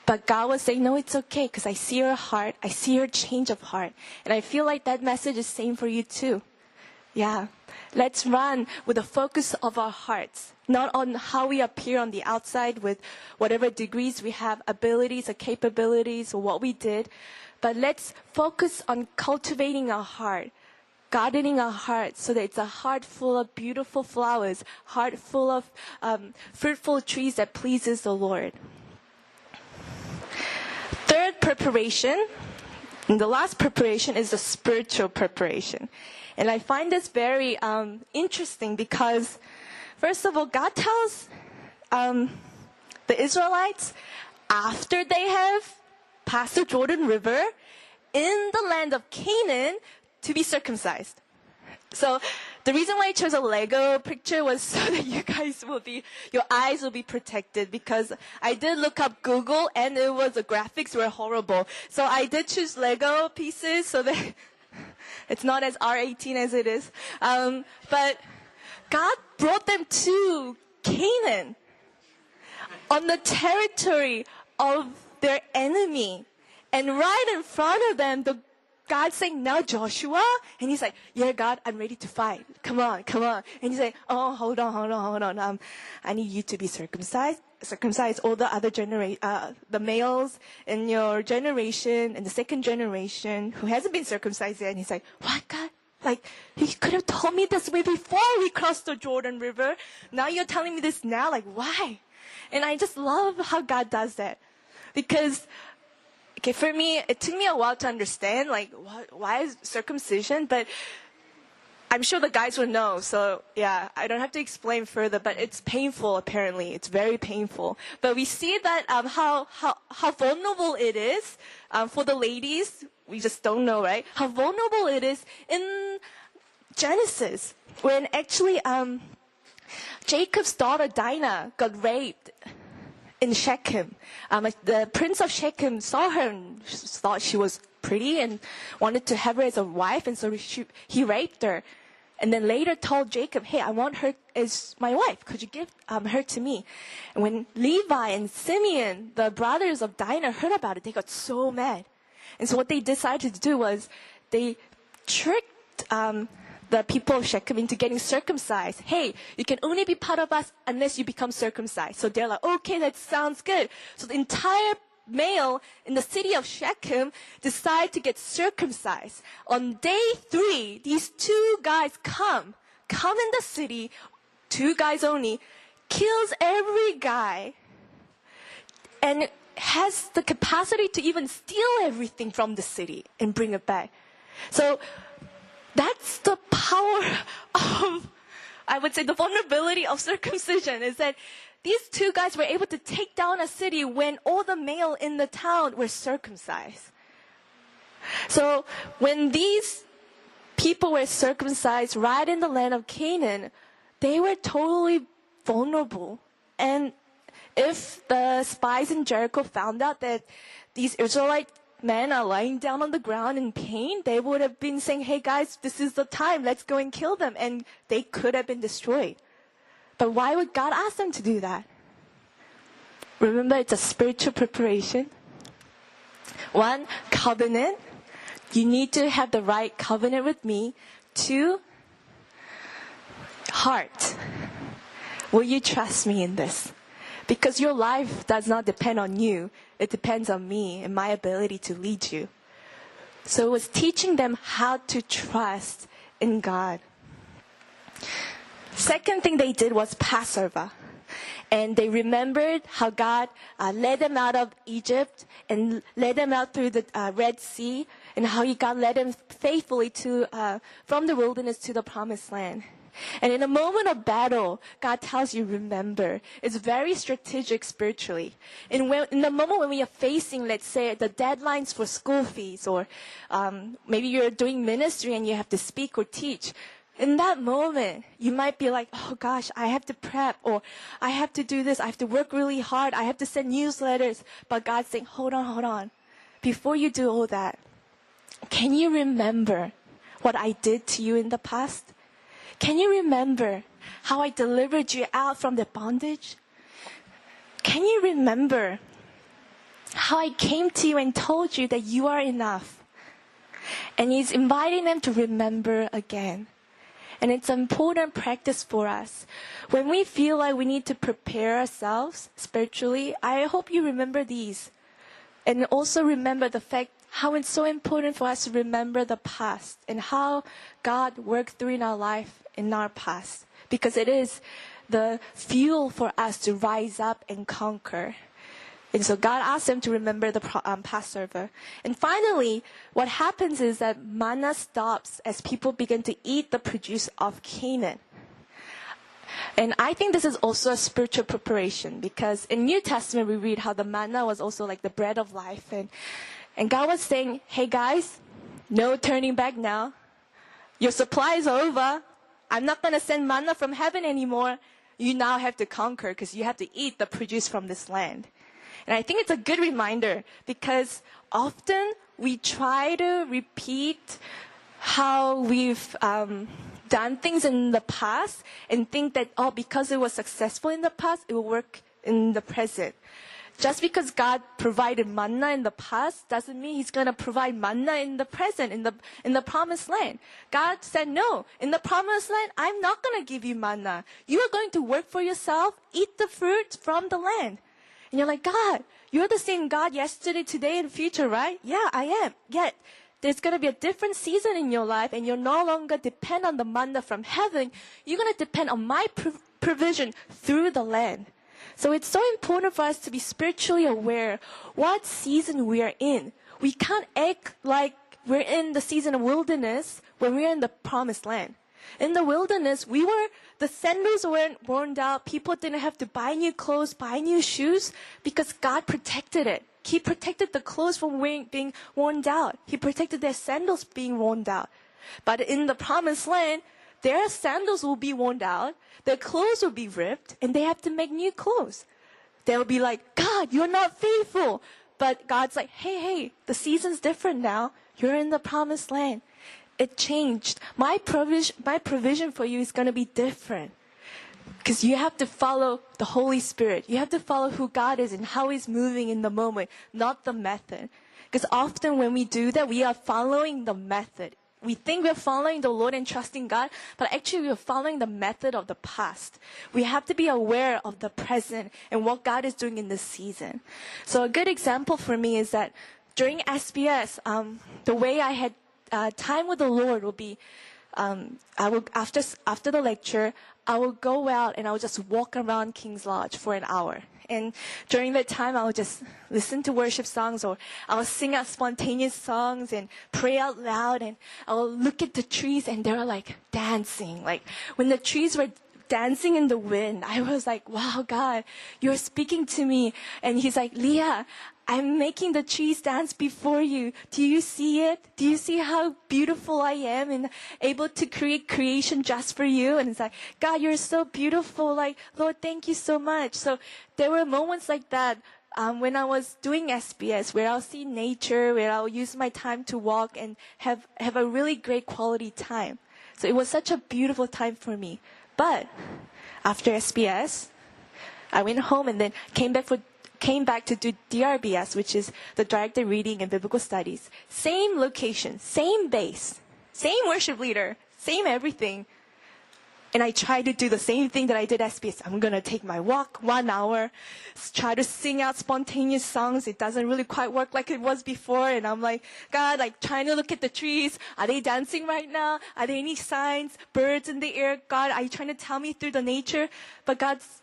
But God was saying, no, it's okay, because I see her heart, I see her change of heart. And I feel like that message is same for you too. Yeah. Let's run with the focus of our hearts, not on how we appear on the outside with whatever degrees we have, abilities or capabilities or what we did, but let's focus on cultivating our heart gardening our hearts so that it's a heart full of beautiful flowers, heart full of fruitful trees that pleases the Lord. Third preparation, and the last preparation is the spiritual preparation. And I find this very interesting because, first of all, God tells the Israelites after they have passed the Jordan River in the land of Canaan to be circumcised. So the reason why I chose a Lego picture was so that your eyes will be protected, because I did look up Google and the graphics were horrible. So I did choose Lego pieces so that it's not as R18 as it is. But God brought them to Canaan on the territory of their enemy. And right in front of them, God saying, now Joshua, and he's like, yeah, God, I'm ready to fight. Come on. And he's like, oh, hold on. I need you to be circumcised all the other the males in your generation and the second generation who hasn't been circumcised yet. And he's like, what, God? Like, you could have told me this way before we crossed the Jordan River. Now you're telling me this now? Like, why? And I just love how God does that. Because, okay, for me, it took me a while to understand, like, why is circumcision? But I'm sure the guys will know. So, yeah, I don't have to explain further, but it's painful, apparently. It's very painful. But we see that how vulnerable it is for the ladies. We just don't know, right? How vulnerable it is in Genesis, when actually Jacob's daughter Dinah got raped in Shechem. The prince of Shechem saw her and thought she was pretty and wanted to have her as a wife, and so he raped her. And then later told Jacob, hey, I want her as my wife. Could you give her to me? And when Levi and Simeon, the brothers of Dinah, heard about it, they got so mad. And so what they decided to do was they tricked the people of Shechem into getting circumcised. Hey, you can only be part of us unless you become circumcised. So they're like, okay, that sounds good. So the entire male in the city of Shechem decide to get circumcised. On day 3, these 2 guys come in the city, 2 guys only, kills every guy, and has the capacity to even steal everything from the city and bring it back. So that's the power of, I would say, the vulnerability of circumcision, is that these 2 guys were able to take down a city when all the male in the town were circumcised. So when these people were circumcised right in the land of Canaan, they were totally vulnerable. And if the spies in Jericho found out that these Israelite men are lying down on the ground in pain, they would have been saying, hey guys, this is the time, let's go and kill them. And they could have been destroyed. But why would God ask them to do that? Remember, it's a spiritual preparation. 1, covenant. You need to have the right covenant with me. 2, heart. Will you trust me in this? Because your life does not depend on you. It depends on me and my ability to lead you. So it was teaching them how to trust in God. Second thing they did was Passover. And they remembered how God led them out of Egypt and led them out through the Red Sea, and how God led them faithfully from the wilderness to the promised land. And in a moment of battle, God tells you, remember. It's very strategic spiritually. In the moment when we are facing, let's say, the deadlines for school fees, or maybe you're doing ministry and you have to speak or teach, in that moment, you might be like, oh gosh, I have to prep, or I have to do this, I have to work really hard, I have to send newsletters. But God's saying, hold on. Before you do all that, can you remember what I did to you in the past? Can you remember how I delivered you out from the bondage? Can you remember how I came to you and told you that you are enough? And He's inviting them to remember again. And it's an important practice for us. When we feel like we need to prepare ourselves spiritually, I hope you remember these. And also remember the fact how it's so important for us to remember the past and how God worked through in our life in our past, because it is the fuel for us to rise up and conquer. And so God asked them to remember the Passover. And finally, what happens is that manna stops as people begin to eat the produce of Canaan. And I think this is also a spiritual preparation, because in New Testament we read how the manna was also like the bread of life. And God was saying, hey guys, no turning back now. Your supply is over. I'm not going to send manna from heaven anymore. You now have to conquer, because you have to eat the produce from this land. And I think it's a good reminder, because often we try to repeat how we've done things in the past and think that, because it was successful in the past, it will work in the present. Just because God provided manna in the past doesn't mean He's going to provide manna in the present, in the promised land. God said, no, in the promised land, I'm not going to give you manna. You are going to work for yourself, eat the fruit from the land. And you're like, God, you're the same God yesterday, today, and future, right? Yeah, I am. Yet, there's going to be a different season in your life, and you'll no longer depend on the manna from heaven. You're going to depend on my provision through the land. So it's so important for us to be spiritually aware what season we are in. We can't act like we're in the season of wilderness when we're in the promised land. In the wilderness, the sandals weren't worn out. People didn't have to buy new clothes, buy new shoes, because God protected it. He protected the clothes from being worn out. He protected their sandals being worn out. But in the promised land, their sandals will be worn out, their clothes will be ripped, and they have to make new clothes. They'll be like, God, you're not faithful. But God's like, hey, the season's different now. You're in the promised land. It changed. My provision for you is going to be different. Because you have to follow the Holy Spirit. You have to follow who God is and how He's moving in the moment, not the method. Because often when we do that, we are following the method. We think we're following the Lord and trusting God, but actually we're following the method of the past. We have to be aware of the present and what God is doing in this season. So a good example for me is that during SBS, the way I had time with the Lord will be, I will after the lecture, I will go out and I will just walk around King's Lodge for an hour. And during that time, I will just listen to worship songs, or I will sing out spontaneous songs and pray out loud. And I will look at the trees, and they were like dancing. Like when the trees were dancing in the wind, I was like, wow, God, you're speaking to me. And He's like, Leah, I'm making the trees dance before you. Do you see it? Do you see how beautiful I am and able to create creation just for you? And it's like, God, you're so beautiful. Like, Lord, thank you so much. So there were moments like that when I was doing SBS, where I'll see nature, where I'll use my time to walk and have a really great quality time. So it was such a beautiful time for me. But after SBS, I went home and then came back to do DRBS, which is the Directed Reading and Biblical Studies. Same location, same base, same worship leader, same everything. And I tried to do the same thing that I did at SBS. I'm going to take my walk 1 hour, try to sing out spontaneous songs. It doesn't really quite work like it was before. And I'm like, God, like trying to look at the trees. Are they dancing right now? Are there any signs? Birds in the air? God, are you trying to tell me through the nature? But God's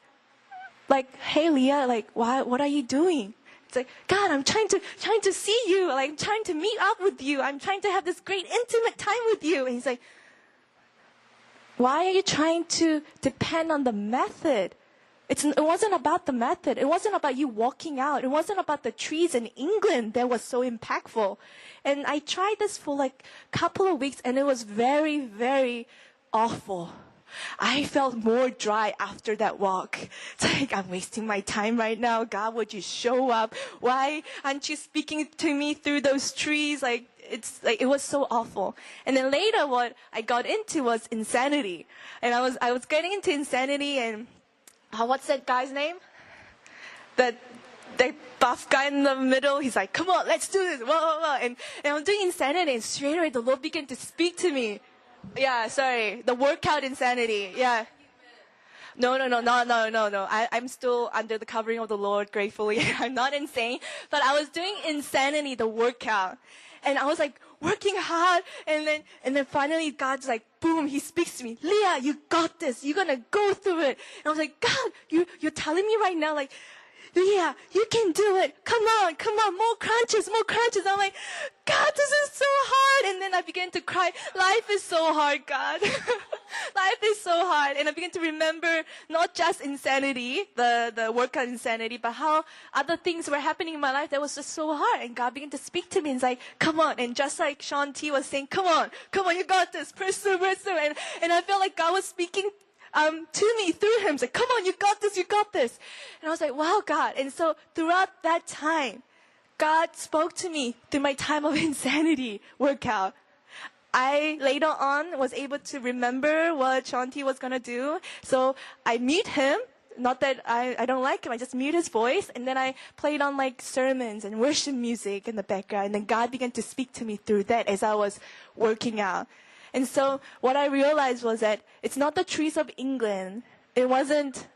like, hey, Leah, like, what are you doing? It's like, God, I'm trying to see you. Like, I'm trying to meet up with you. I'm trying to have this great intimate time with you. And He's like, why are you trying to depend on the method? It wasn't about the method. It wasn't about you walking out. It wasn't about the trees in England that was so impactful. And I tried this for like a couple of weeks, and it was very, very awful. I felt more dry after that walk. It's like, I'm wasting my time right now. God, would you show up? Why aren't you speaking to me through those trees? Like, it was so awful. And then later what I got into was insanity. And I was getting into insanity, and what's that guy's name? That buff guy in the middle, he's like, come on, let's do this. Whoa, whoa, whoa. And I'm doing insanity, and straight away the Lord began to speak to me. Yeah, sorry. The workout insanity. Yeah. No. I'm still under the covering of the Lord, gratefully. I'm not insane, but I was doing Insanity, the workout. And I was like working hard, and then finally God's like, boom, he speaks to me. Leah, you got this. You're gonna go through it. And I was like, God, you're telling me right now, like, Leah, you can do it. Come on, more crunches. I'm like, God, this is so hard. And then I began to cry. Life is so hard, God. Life is so hard. And I began to remember not just Insanity, the workout Insanity, but how other things were happening in my life that was just so hard. And God began to speak to me and it's like, come on. And just like Sean T was saying, come on, you got this. Pursue. And I felt like God was speaking to me through him. It's like, come on, you got this. And I was like, wow, God. And so throughout that time, God spoke to me through my time of Insanity workout. I later on was able to remember what Shanti was going to do. So I mute him. Not that I don't like him. I just mute his voice. And then I played on like sermons and worship music in the background. And then God began to speak to me through that as I was working out. And so what I realized was that it's not the trees of England. It wasn't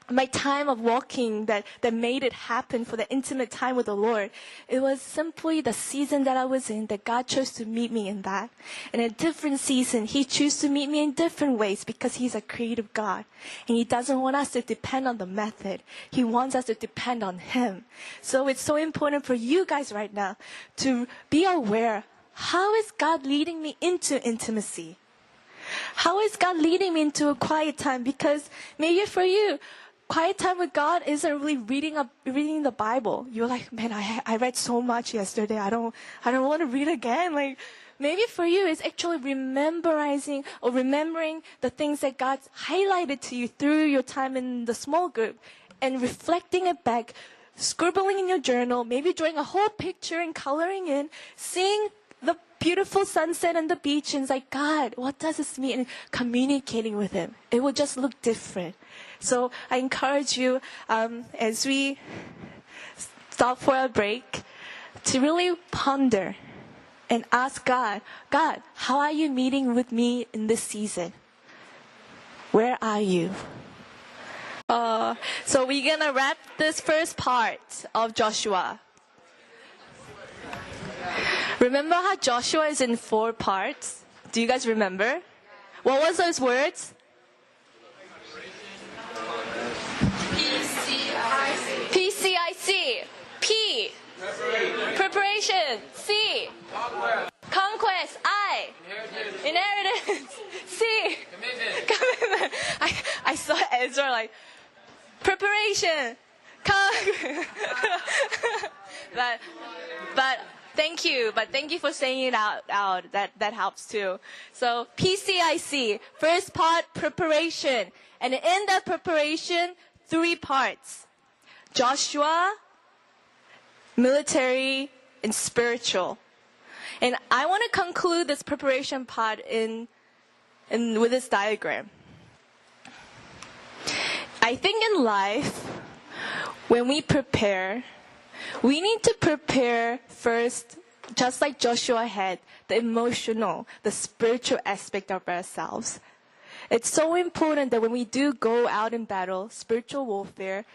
my time of walking that made it happen for the intimate time with the Lord. It was simply the season that I was in that God chose to meet me in that. In a different season, He chose to meet me in different ways because He's a creative God. And He doesn't want us to depend on the method. He wants us to depend on Him. So it's so important for you guys right now to be aware. How is God leading me into intimacy? How is God leading me into a quiet time? Because maybe for you, quiet time with God isn't really reading the Bible. You're like, man, I read so much yesterday. I don't want to read again. Like, maybe for you, it's actually remembering the things that God's highlighted to you through your time in the small group and reflecting it back, scribbling in your journal, maybe drawing a whole picture and coloring in, seeing the beautiful sunset and the beach, and it's like, God, what does this mean? And communicating with Him. It will just look different. So I encourage you, as we stop for a break, to really ponder and ask God, how are you meeting with me in this season? Where are you? So we're going to wrap this first part of Joshua. Remember how Joshua is in 4 parts? Do you guys remember? What was those words? PCIC. P. Preparation. C. Conquest. I. Inheritance. C. Commitment. I saw Ezra like, preparation. But thank you for saying it out. That helps too. So PCIC, first part, preparation. And in that preparation, 3 parts. Joshua, military, and spiritual. And I want to conclude this preparation part with this diagram. I think in life, when we prepare, we need to prepare first, just like Joshua had, the emotional, the spiritual aspect of ourselves. It's so important that when we do go out in battle, spiritual warfare,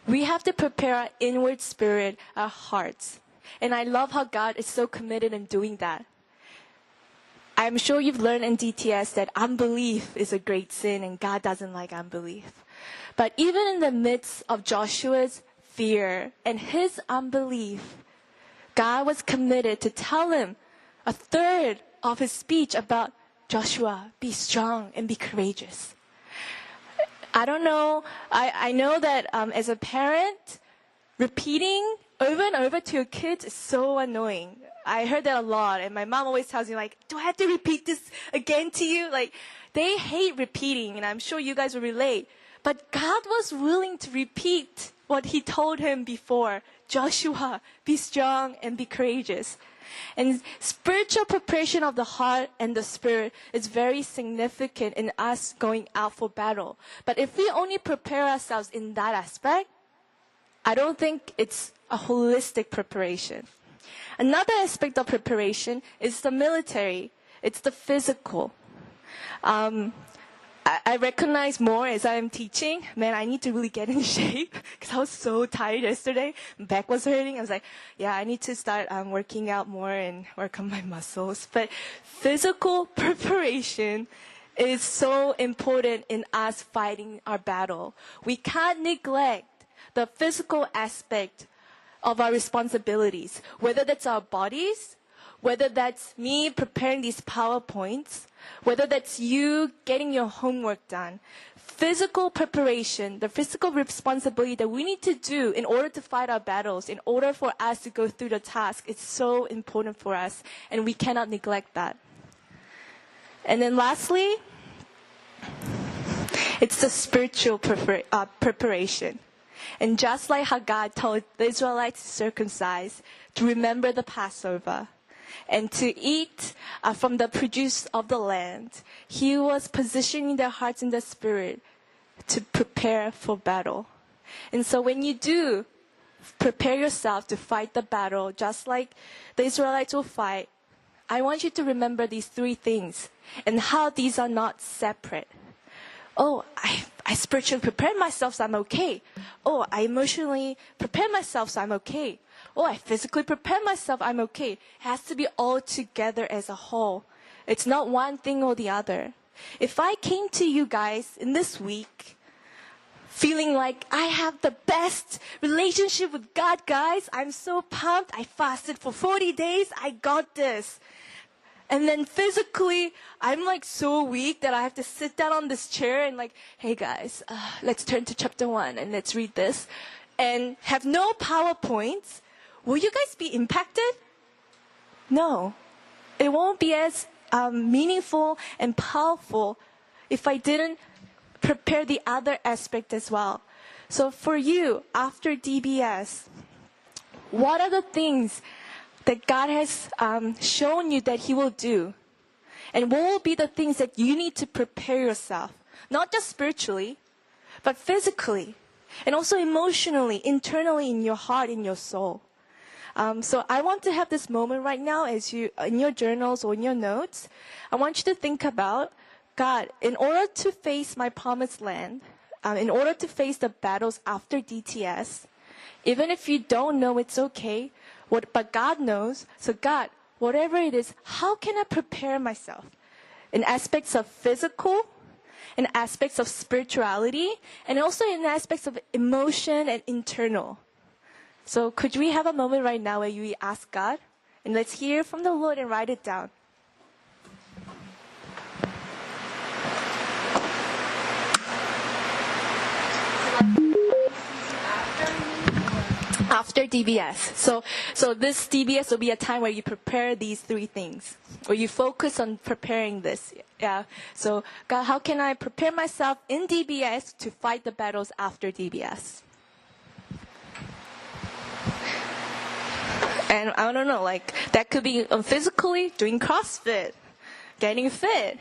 we have to prepare our inward spirit, our hearts. And I love how God is so committed in doing that. I'm sure you've learned in DTS that unbelief is a great sin and God doesn't like unbelief. But even in the midst of Joshua's fear and his unbelief, God was committed to tell him a third of his speech about Joshua, be strong and be courageous. I don't know. I know that as a parent, repeating over and over to your kids is so annoying. I heard that a lot, and my mom always tells me, like, do I have to repeat this again to you? Like, they hate repeating, and I'm sure you guys will relate. But God was willing to repeat what He told him before. Joshua, be strong and be courageous. And spiritual preparation of the heart and the spirit is very significant in us going out for battle. But if we only prepare ourselves in that aspect, I don't think it's a holistic preparation. Another aspect of preparation is the military. It's the physical. I recognize more as I'm teaching, man, I need to really get in shape because I was so tired yesterday. My back was hurting. I was like, yeah, I need to start working out more and work on my muscles. But physical preparation is so important in us fighting our battle. We can't neglect the physical aspect of our responsibilities, whether that's our bodies, whether that's me preparing these PowerPoints, whether that's you getting your homework done. Physical preparation, the physical responsibility that we need to do in order to fight our battles, in order for us to go through the task, is so important for us, and we cannot neglect that. And then lastly, it's the spiritual preparation. And just like how God told the Israelites to circumcise, to remember the Passover, and to eat from the produce of the land, He was positioning their hearts in the spirit to prepare for battle. And so when you do prepare yourself to fight the battle, just like the Israelites will fight, I want you to remember these three things and how these are not separate. Oh, I spiritually prepared myself, so I'm okay. Oh, I emotionally prepared myself, so I'm okay. Oh, I physically prepared myself, I'm okay. It has to be all together as a whole. It's not one thing or the other. If I came to you guys in this week feeling like I have the best relationship with God, guys, I'm so pumped, I fasted for 40 days, I got this. And then physically, I'm like so weak that I have to sit down on this chair and like, hey guys, let's turn to chapter 1 and let's read this. And have no PowerPoints. Will you guys be impacted? No. It won't be as meaningful and powerful if I didn't prepare the other aspect as well. So for you, after DBS, what are the things that God has shown you that He will do? And what will be the things that you need to prepare yourself? Not just spiritually, but physically. And also emotionally, internally in your heart, in your soul. So I want to have this moment right now as you, in your journals or in your notes, I want you to think about, God, in order to face my promised land, in order to face the battles after DTS, even if you don't know, it's okay. But God knows. So God, whatever it is, how can I prepare myself? In aspects of physical, in aspects of spirituality, and also in aspects of emotion and internal. So could we have a moment right now where you ask God? And let's hear from the Lord and write it down. After DBS. So this DBS will be a time where you prepare these three things. Or you focus on preparing this. Yeah. So God, how can I prepare myself in DBS to fight the battles after DBS? And I don't know, like that could be physically doing CrossFit, getting fit.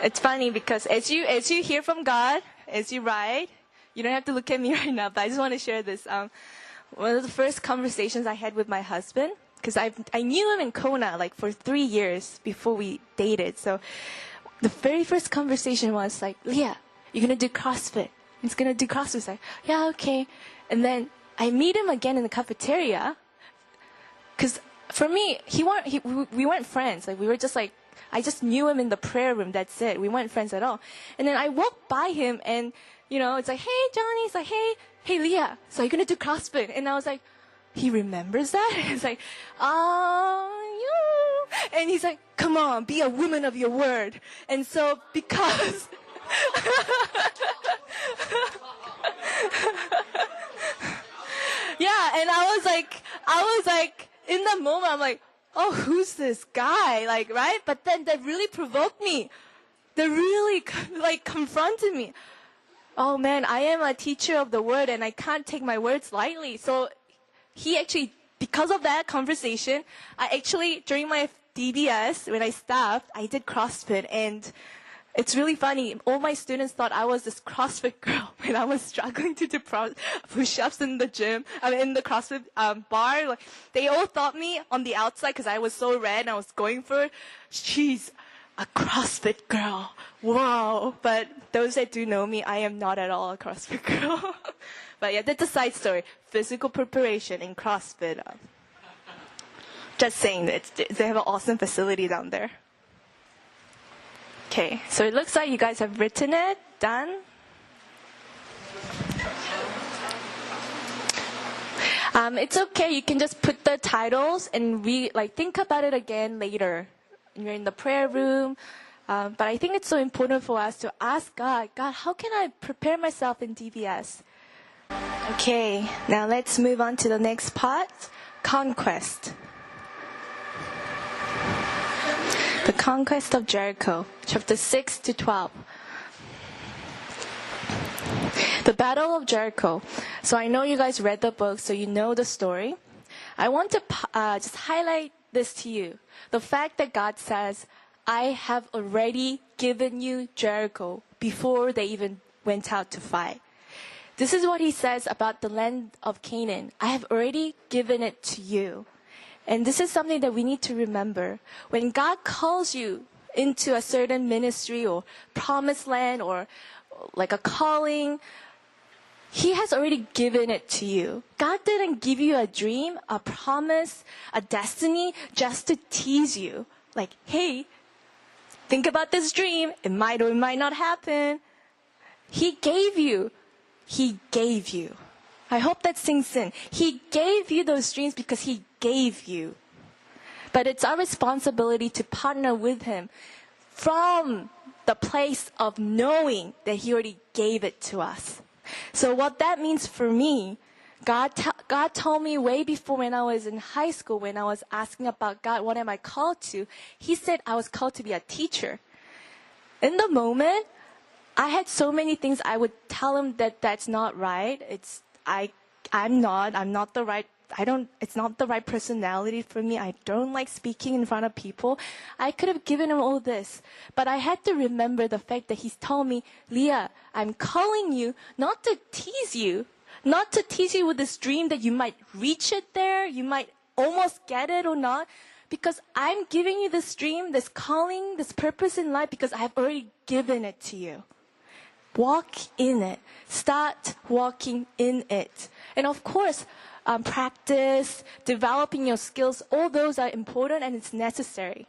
It's funny because as you hear from God, as you write, you don't have to look at me right now, but I just want to share this. One of the first conversations I had with my husband, because I knew him in Kona like for 3 years before we dated. So the very first conversation was like, Lia, you're going to do CrossFit. He's going to do CrossFit. It's like, yeah, okay. And then I meet him again in the cafeteria. Because for me, we weren't friends. Like we were just like, I just knew him in the prayer room. That's it. We weren't friends at all. And then I walked by him and, it's like, hey, Johnny. It's like, hey, Lia. So you're going to do CrossFit. And I was like, he remembers that? It's like, yeah. And he's like, come on, be a woman of your word. And so because... yeah, and I was like, in the moment, I'm like, oh, who's this guy? Like, right? But then that really provoked me. They really, confronted me. Oh man, I am a teacher of the word and I can't take my words lightly. So he actually, because of that conversation, I actually, during my DBS, when I stopped, I did CrossFit and It's really funny. All my students thought I was this CrossFit girl when I was struggling to do push-ups in the gym. In the CrossFit bar. Like, they all thought me on the outside because I was so red and I was going for it. She's a CrossFit girl. Wow. But those that do know me, I am not at all a CrossFit girl. But yeah, that's a side story. Physical preparation in CrossFit. Just saying that they have an awesome facility down there. Okay, so it looks like you guys have written it. Done. It's okay. You can just put the titles and think about it again later. You're in the prayer room. But I think it's so important for us to ask God, how can I prepare myself in DBS? Okay, now let's move on to the next part, conquest. The conquest of Jericho, chapter 6 to 12. The Battle of Jericho. So I know you guys read the book, so you know the story. I want to just highlight this to you. The fact that God says, I have already given you Jericho before they even went out to fight. This is what he says about the land of Canaan. I have already given it to you. And this is something that we need to remember. When God calls you into a certain ministry or promised land or like a calling, He has already given it to you. God didn't give you a dream, a promise, a destiny just to tease you. Like, hey, think about this dream. It might or it might not happen. He gave you. He gave you. I hope that sinks in. He gave you those dreams because He gave you. But it's our responsibility to partner with Him from the place of knowing that He already gave it to us. So what that means for me, God told me way before when I was in high school, when I was asking about God, what am I called to? He said I was called to be a teacher. In the moment, I had so many things I would tell Him that that's not right. It's not the right personality for me. I don't like speaking in front of people. I could have given Him all this, but I had to remember the fact that He's told me, Leah, I'm calling you not to tease you with this dream that you might reach it there, you might almost get it or not, because I'm giving you this dream, this calling, this purpose in life because I have already given it to you. Walk in it. Start walking in it. And of course, practice, developing your skills, all those are important and it's necessary.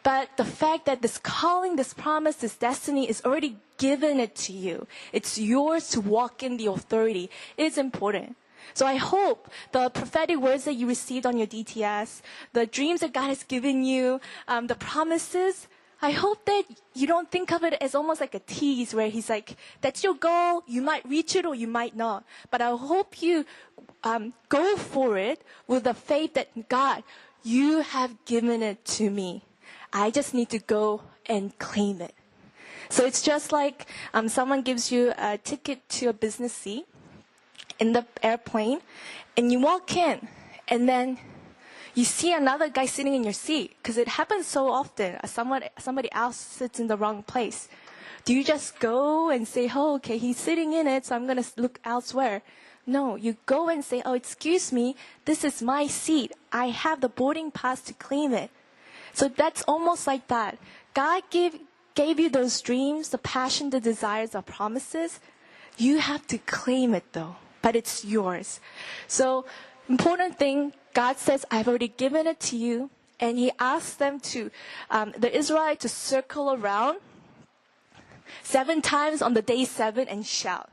But the fact that this calling, this promise, this destiny is already given it to you. It's yours to walk in the authority. It is important. So I hope the prophetic words that you received on your DTS, the dreams that God has given you, the promises, I hope that you don't think of it as almost like a tease where He's like, that's your goal, you might reach it or you might not. But I hope you go for it with the faith that, God, you have given it to me. I just need to go and claim it. So it's just like someone gives you a ticket to a business seat in the airplane, and you walk in, and then you see another guy sitting in your seat, because it happens so often. Somebody else sits in the wrong place. Do you just go and say, oh, okay, he's sitting in it, so I'm going to look elsewhere? No, you go and say, oh, excuse me, this is my seat. I have the boarding pass to claim it. So that's almost like that. God gave you those dreams, the passion, the desires, the promises. You have to claim it though, but it's yours. So important thing, God says, I've already given it to you. And He asks them the Israelites to circle around 7 times on the day 7 and shout.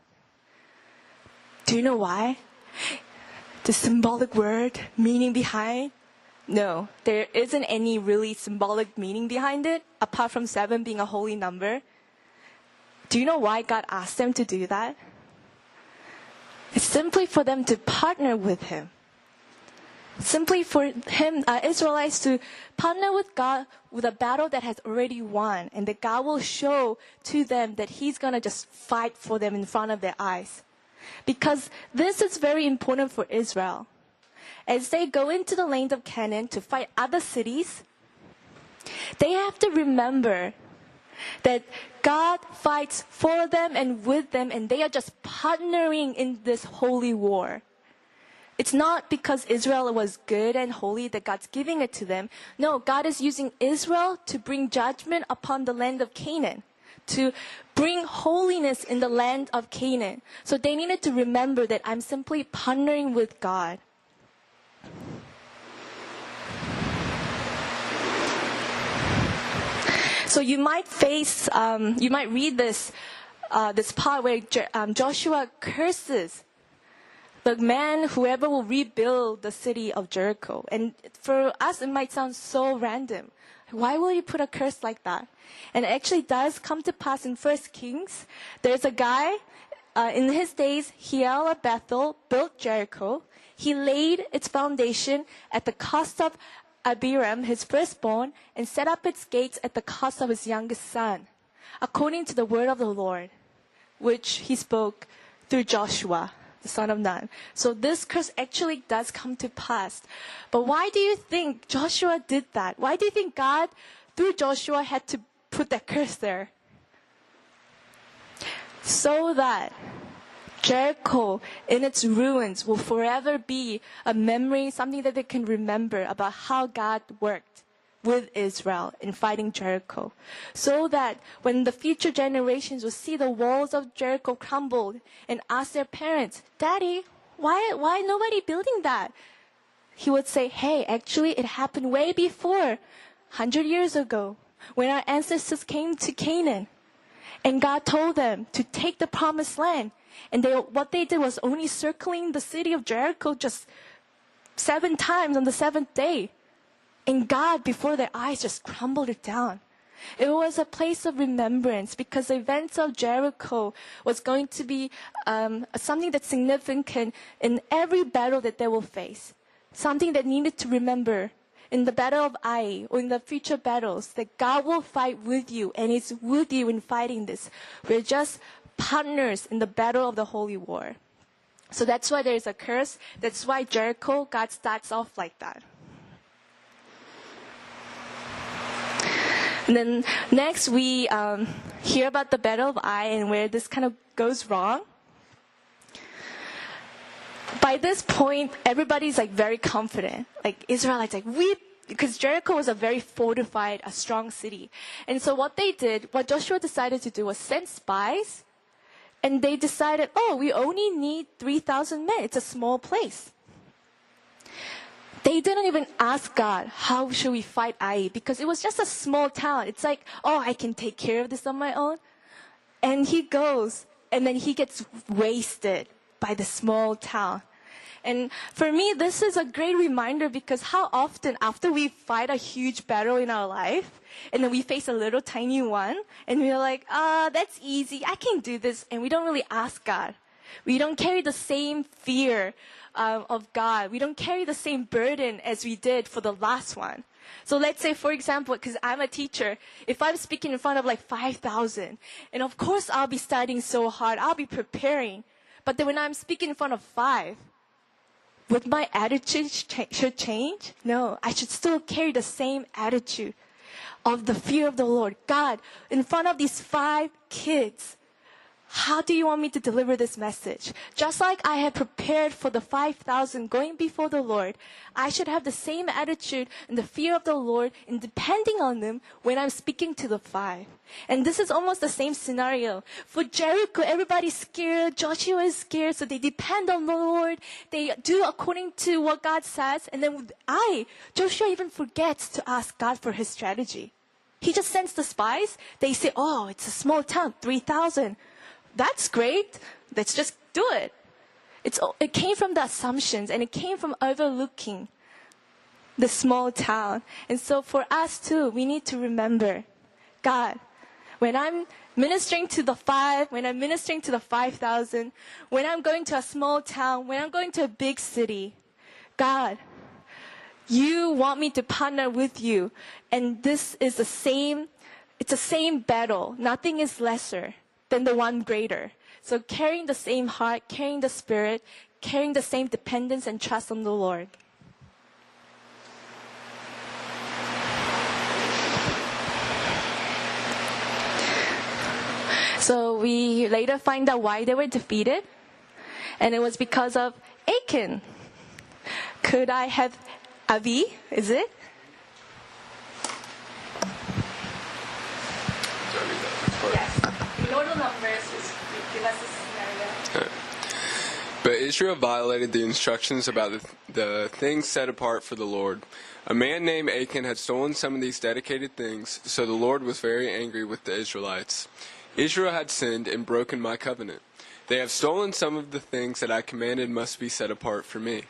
Do you know why? The symbolic word, meaning behind? No, there isn't any really symbolic meaning behind it, apart from 7 being a holy number. Do you know why God asked them to do that? It's simply for them to partner with Him. Simply for Israelites to partner with God with a battle that has already won, and that God will show to them that He's going to just fight for them in front of their eyes. Because this is very important for Israel. As they go into the land of Canaan to fight other cities, they have to remember that God fights for them and with them, and they are just partnering in this holy war. It's not because Israel was good and holy that God's giving it to them. No, God is using Israel to bring judgment upon the land of Canaan, to bring holiness in the land of Canaan. So they needed to remember that I'm simply partnering with God. So you might you might read this part where Joshua curses the man, whoever will rebuild the city of Jericho. And for us, it might sound so random. Why will you put a curse like that? And it actually does come to pass in 1 Kings. There's a guy, in his days, Hiel of Bethel built Jericho. He laid its foundation at the cost of Abiram, his firstborn, and set up its gates at the cost of his youngest son, according to the word of the Lord, which he spoke through Joshua, the son of Nun. So this curse actually does come to pass. But why do you think Joshua did that? Why do you think God, through Joshua, had to put that curse there? So that Jericho in its ruins will forever be a memory, something that they can remember about how God worked with Israel in fighting Jericho. So that when the future generations will see the walls of Jericho crumbled and ask their parents, Daddy, why nobody building that? He would say, hey, actually it happened way before, 100 years ago, when our ancestors came to Canaan. And God told them to take the promised land. And what they did was only circling the city of Jericho just 7 times on the 7th day. And God, before their eyes, just crumbled it down. It was a place of remembrance because the events of Jericho was going to be something that's significant in every battle that they will face. Something that needed to remember in the battle of Ai or in the future battles, that God will fight with you and is with you in fighting this. We're just partners in the battle of the holy war. So that's why there's a curse. That's why Jericho, God starts off like that. And then next we hear about the battle of Ai and where this kind of goes wrong. By this point, everybody's like very confident. Like Israelites, because Jericho was a very fortified, a strong city. And so what Joshua decided to do was send spies. And they decided, we only need 3,000 men. It's a small place. They didn't even ask God, how should we fight Ai? Because it was just a small town. It's like, I can take care of this on my own. And he goes, and then he gets wasted by the small town. And for me, this is a great reminder because how often after we fight a huge battle in our life, and then we face a little tiny one, and we're like, that's easy, I can do this, and we don't really ask God. We don't carry the same fear of God. We don't carry the same burden as we did for the last one. So let's say, for example, because I'm a teacher, if I'm speaking in front of like 5,000, and of course I'll be studying so hard, I'll be preparing. But then when I'm speaking in front of 5, would my attitude should change? No, I should still carry the same attitude of the fear of the Lord. God, in front of these 5 kids, how do you want me to deliver this message? Just like I had prepared for the 5,000 going before the Lord, I should have the same attitude and the fear of the Lord in depending on them when I'm speaking to the 5. And this is almost the same scenario. For Jericho, everybody's scared. Joshua is scared, so they depend on the Lord. They do according to what God says. And then Joshua even forgets to ask God for his strategy. He just sends the spies. They say, it's a small town, 3,000. That's great. Let's just do it. It came from the assumptions and it came from overlooking the small town. And so for us too, we need to remember, God, when I'm ministering to the 5, when I'm ministering to the 5,000, when I'm going to a small town, when I'm going to a big city, God, you want me to partner with you. And this is the same battle. Nothing is lesser than the one greater. So carrying the same heart, carrying the spirit, carrying the same dependence and trust on the Lord. So we later find out why they were defeated, and it was because of Achan. Could I have Avi? Is it? Yes. In order numbers, just give us this scenario. But Israel violated the instructions about the things set apart for the Lord. A man named Achan had stolen some of these dedicated things, so the Lord was very angry with the Israelites. Israel had sinned and broken my covenant. They have stolen some of the things that I commanded must be set apart for me.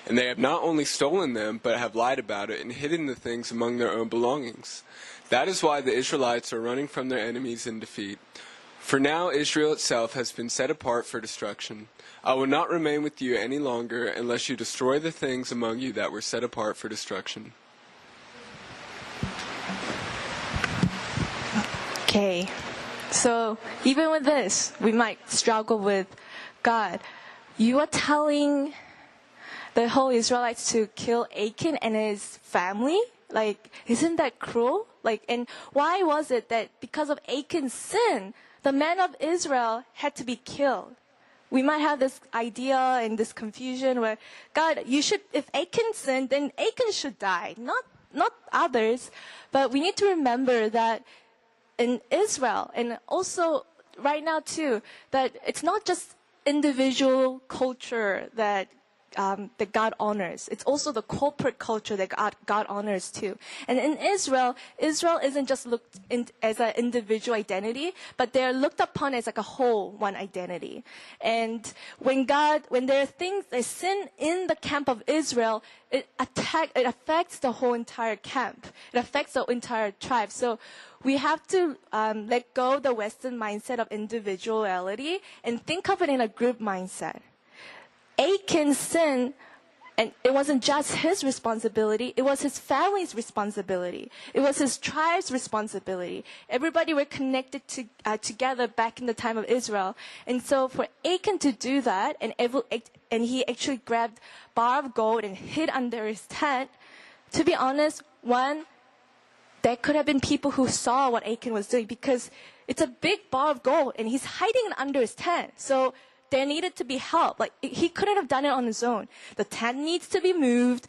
And they have not only stolen them, but have lied about it and hidden the things among their own belongings. That is why the Israelites are running from their enemies in defeat. For now Israel itself has been set apart for destruction. I will not remain with you any longer unless you destroy the things among you that were set apart for destruction. Okay. So even with this, we might struggle with God. You are telling the whole Israelites to kill Achan and his family? Like, isn't that cruel? Like, and why was it that because of Achan's sin, the men of Israel had to be killed? We might have this idea and this confusion where, God, you should, if Achan sinned, then Achan should die, not others. But we need to remember that in Israel, and also right now too, that it's not just individual culture that God honors. It's also the corporate culture that God honors too. And in Israel isn't just looked as an individual identity, but they're looked upon as like a whole one identity. And when there are things, there's sin in the camp of Israel, it affects the whole entire camp. It affects the entire tribe. So we have to let go of the Western mindset of individuality and think of it in a group mindset. Achan's sin, and it wasn't just his responsibility, it was his family's responsibility. It was his tribe's responsibility. Everybody were connected together back in the time of Israel. And so for Achan to do that, and he actually grabbed bar of gold and hid under his tent, to be honest, there could have been people who saw what Achan was doing, because it's a big bar of gold and he's hiding it under his tent. So there needed to be help. Like, he couldn't have done it on his own. The tent needs to be moved,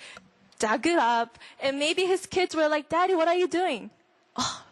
dug it up, and maybe his kids were like, Daddy, what are you doing? Oh,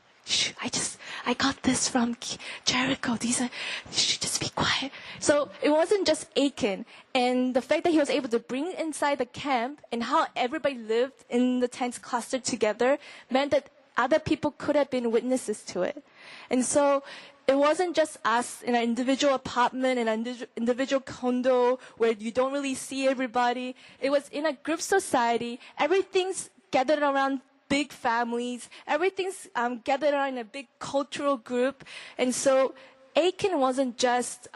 I got this from Jericho. You should just be quiet. So it wasn't just Achan. And the fact that he was able to bring inside the camp and how everybody lived in the tents clustered together meant that other people could have been witnesses to it. And so it wasn't just us in an individual apartment, in an individual condo where you don't really see everybody. It was in a group society. Everything's gathered around big families. Everything's gathered around a big cultural group. And so Achan wasn't just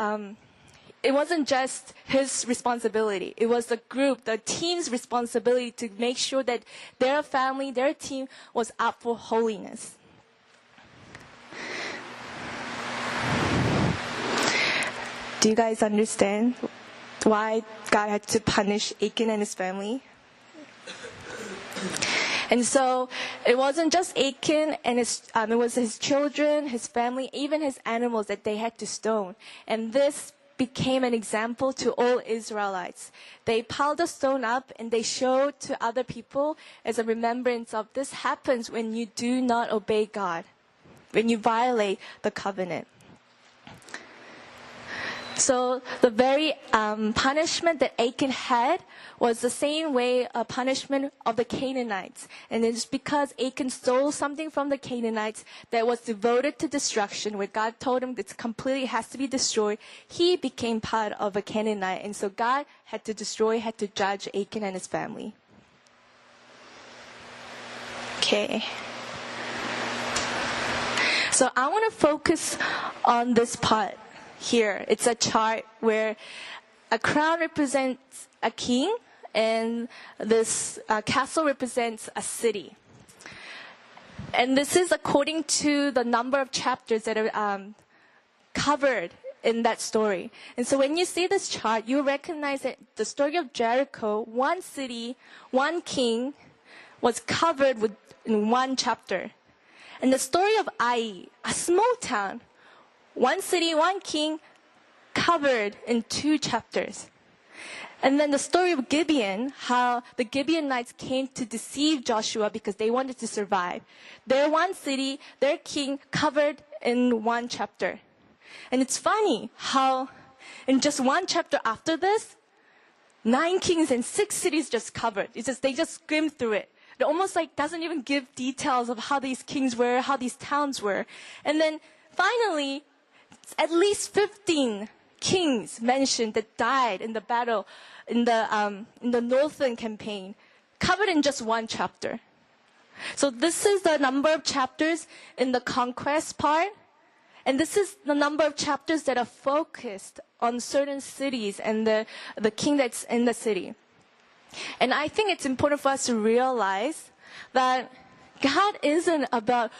his responsibility. It was the group, the team's responsibility to make sure that their family, their team was up for holiness. Do you guys understand why God had to punish Achan and his family? And so it wasn't just Achan and it was his children, his family, even his animals that they had to stone. And this became an example to all Israelites. They piled the stone up and they showed to other people as a remembrance of this happens when you do not obey God, when you violate the covenant. So the very punishment that Achan had was the same way a punishment of the Canaanites. And it's because Achan stole something from the Canaanites that was devoted to destruction, where God told him it completely has to be destroyed. He became part of a Canaanite. And so God had to judge Achan and his family. Okay. So I want to focus on this part. Here, it's a chart where a crown represents a king and this castle represents a city. And this is according to the number of chapters that are covered in that story. And so when you see this chart, you recognize that the story of Jericho, one city, one king, was covered in one chapter. And the story of Ai, a small town, one city, one king, covered in 2 chapters. And then the story of Gibeon, how the Gibeonites came to deceive Joshua because they wanted to survive. Their one city, their king, covered in 1 chapter. And it's funny how in just 1 chapter after this, 9 kings and 6 cities just covered. It's just, they just skimmed through it. It almost like doesn't even give details of how these kings were, how these towns were. And then finally, at least 15 kings mentioned that died in the battle, in the northern campaign, covered in just 1 chapter. So this is the number of chapters in the conquest part. And this is the number of chapters that are focused on certain cities and the king that's in the city. And I think it's important for us to realize that God isn't about,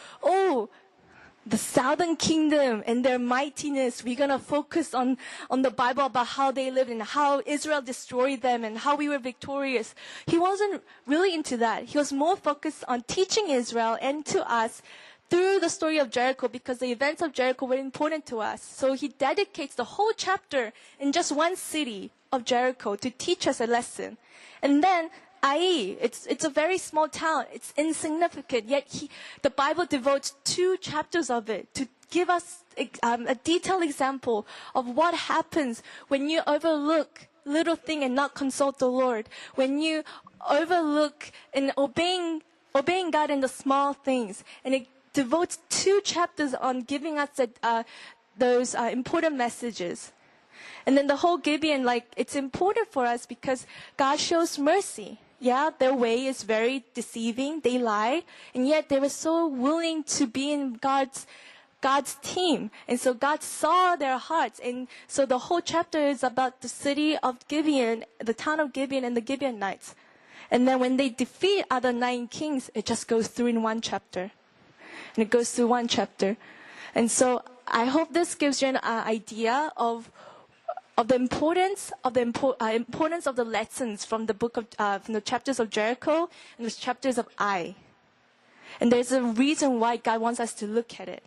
the southern kingdom and their mightiness. We're going to focus on the Bible about how they lived and how Israel destroyed them and how we were victorious. He wasn't really into that. He was more focused on teaching Israel and to us through the story of Jericho, because the events of Jericho were important to us. So he dedicates the whole chapter in just 1 city of Jericho to teach us a lesson. And then Ai, it's a very small town. It's insignificant. Yet the Bible devotes 2 chapters of it to give us a detailed example of what happens when you overlook little thing and not consult the Lord. When you overlook in obeying God in the small things. And it devotes 2 chapters on giving us those important messages. And then the whole Gibeon, it's important for us because God shows mercy. Yeah, their way is very deceiving. They lie. And yet they were so willing to be in God's team. And so God saw their hearts. And so the whole chapter is about the city of Gibeon, the town of Gibeon and the Gibeonites. And then when they defeat other 9 kings, it just goes through in 1 chapter. And it goes through 1 chapter. And so I hope this gives you an idea of the importance of the lessons from the from the chapters of Jericho and the chapters of Ai. And there's a reason why God wants us to look at it.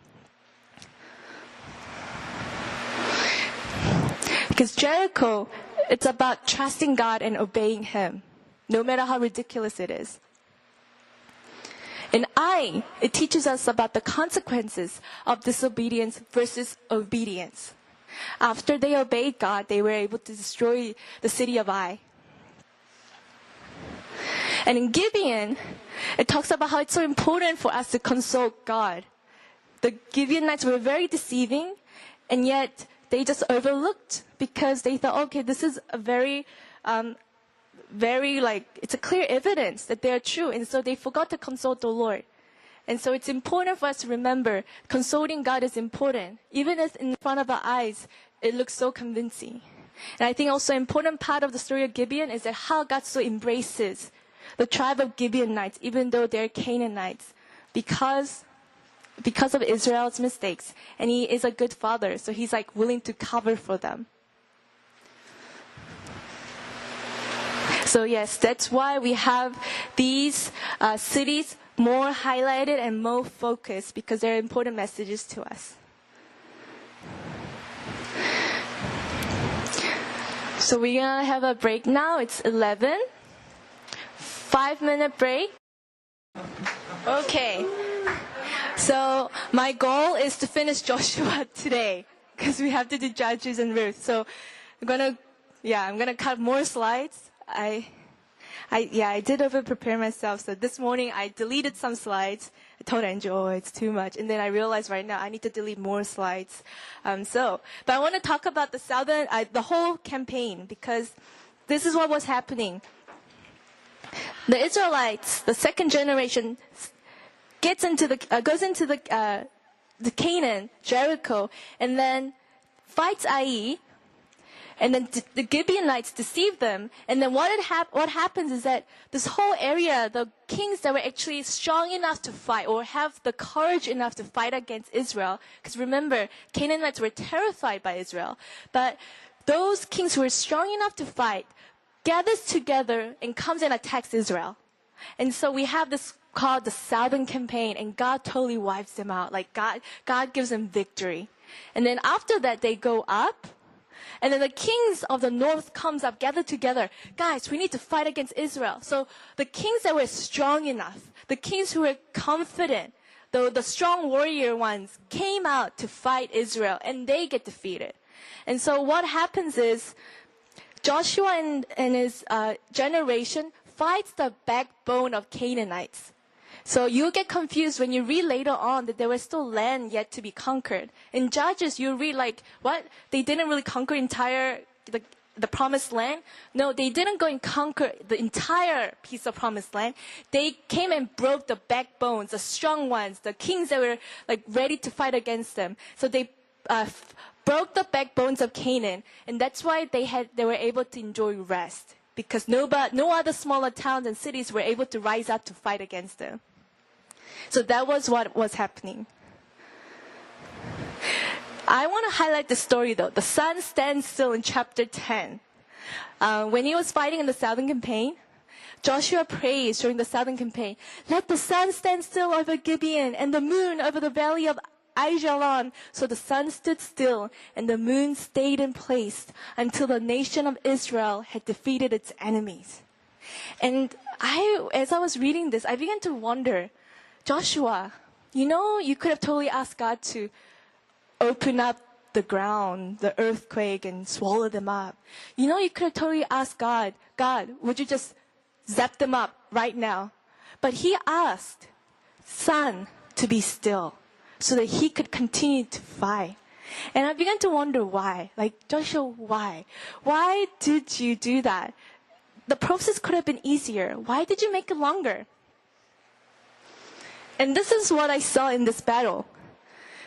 Because Jericho, it's about trusting God and obeying Him, no matter how ridiculous it is. In Ai, it teaches us about the consequences of disobedience versus obedience. After they obeyed God, they were able to destroy the city of Ai. And in Gibeon, it talks about how it's so important for us to consult God. The Gibeonites were very deceiving, and yet they just overlooked because they thought, okay, this is a very it's a clear evidence that they are true. And so they forgot to consult the Lord. And so it's important for us to remember consulting God is important. Even if in front of our eyes, it looks so convincing. And I think also an important part of the story of Gibeon is that how God so embraces the tribe of Gibeonites, even though they're Canaanites, because of Israel's mistakes. And He is a good father, so He's willing to cover for them. So yes, that's why we have these cities more highlighted and more focused, because they're important messages to us. So we're going to have a break now. It's 11. 5-minute break. Okay. So my goal is to finish Joshua today, because we have to do Judges and Ruth. So I'm going to cut more slides. I did over prepare myself. So this morning I deleted some slides. I told Andrew, it's too much. And then I realized right now I need to delete more slides. But I want to talk about the whole campaign, because this is what was happening. The Israelites, the second generation, goes into the Canaan, Jericho, and then fights Ai. And then the Gibeonites deceive them. And then what happens is that this whole area, the kings that were actually strong enough to fight or have the courage enough to fight against Israel, because remember, Canaanites were terrified by Israel. But those kings who were strong enough to fight gathers together and comes and attacks Israel. And so we have this called the Southern Campaign, and God totally wipes them out. God gives them victory. And then after that, they go up. And then the kings of the north comes up, gather together. Guys, we need to fight against Israel. So the kings that were strong enough, the kings who were confident, the strong warrior ones came out to fight Israel, and they get defeated. And so what happens is Joshua and his generation fights the backbone of Canaanites. So you get confused when you read later on that there was still land yet to be conquered. In Judges, you read like, what? They didn't really conquer the promised land? No, they didn't go and conquer the entire piece of promised land. They came and broke the backbones, the strong ones, the kings that were like ready to fight against them. So they broke the backbones of Canaan, and that's why they were able to enjoy rest, because no other smaller towns and cities were able to rise up to fight against them. So that was what was happening. I want to highlight the story though. The sun stands still in chapter 10. When he was fighting in the southern campaign, Joshua prays during the southern campaign, "Let the sun stand still over Gibeon and the moon over the valley of Aijalon." So the sun stood still and the moon stayed in place until the nation of Israel had defeated its enemies. And as I was reading this, I began to wonder, Joshua, you could have totally asked God to open up the ground, the earthquake, and swallow them up. You could have totally asked God, would you just zap them up right now? But he asked sun to be still so that he could continue to fight. And I began to wonder why. Like, Joshua, why? Why did you do that? The process could have been easier. Why did you make it longer? And this is what I saw in this battle.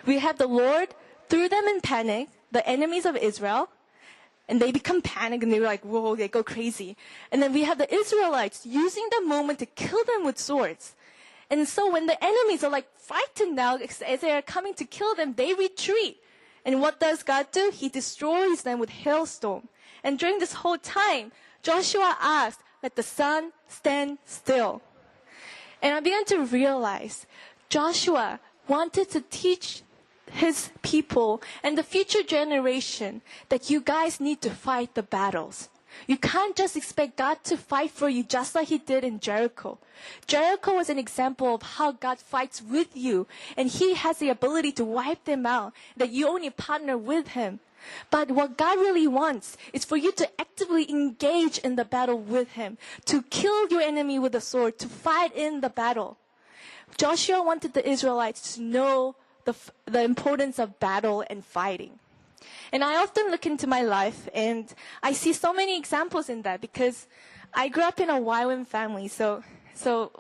We have the Lord threw them in panic, the enemies of Israel, and they become panicked and they were like, whoa, they go crazy. And then we have the Israelites using the moment to kill them with swords. And so when the enemies are like frightened now, as they are coming to kill them, they retreat. And what does God do? He destroys them with hailstorm. And during this whole time, Joshua asked, "Let the sun stand still." And I began to realize Joshua wanted to teach his people and the future generation that you guys need to fight the battles. You can't just expect God to fight for you just like he did in Jericho. Jericho was an example of how God fights with you, and he has the ability to wipe them out, that you only partner with him. But what God really wants is for you to actively engage in the battle with him, to kill your enemy with a sword, to fight in the battle. Joshua wanted the Israelites to know the importance of battle and fighting. And I often look into my life and I see so many examples in that, because I grew up in a YWAM family, so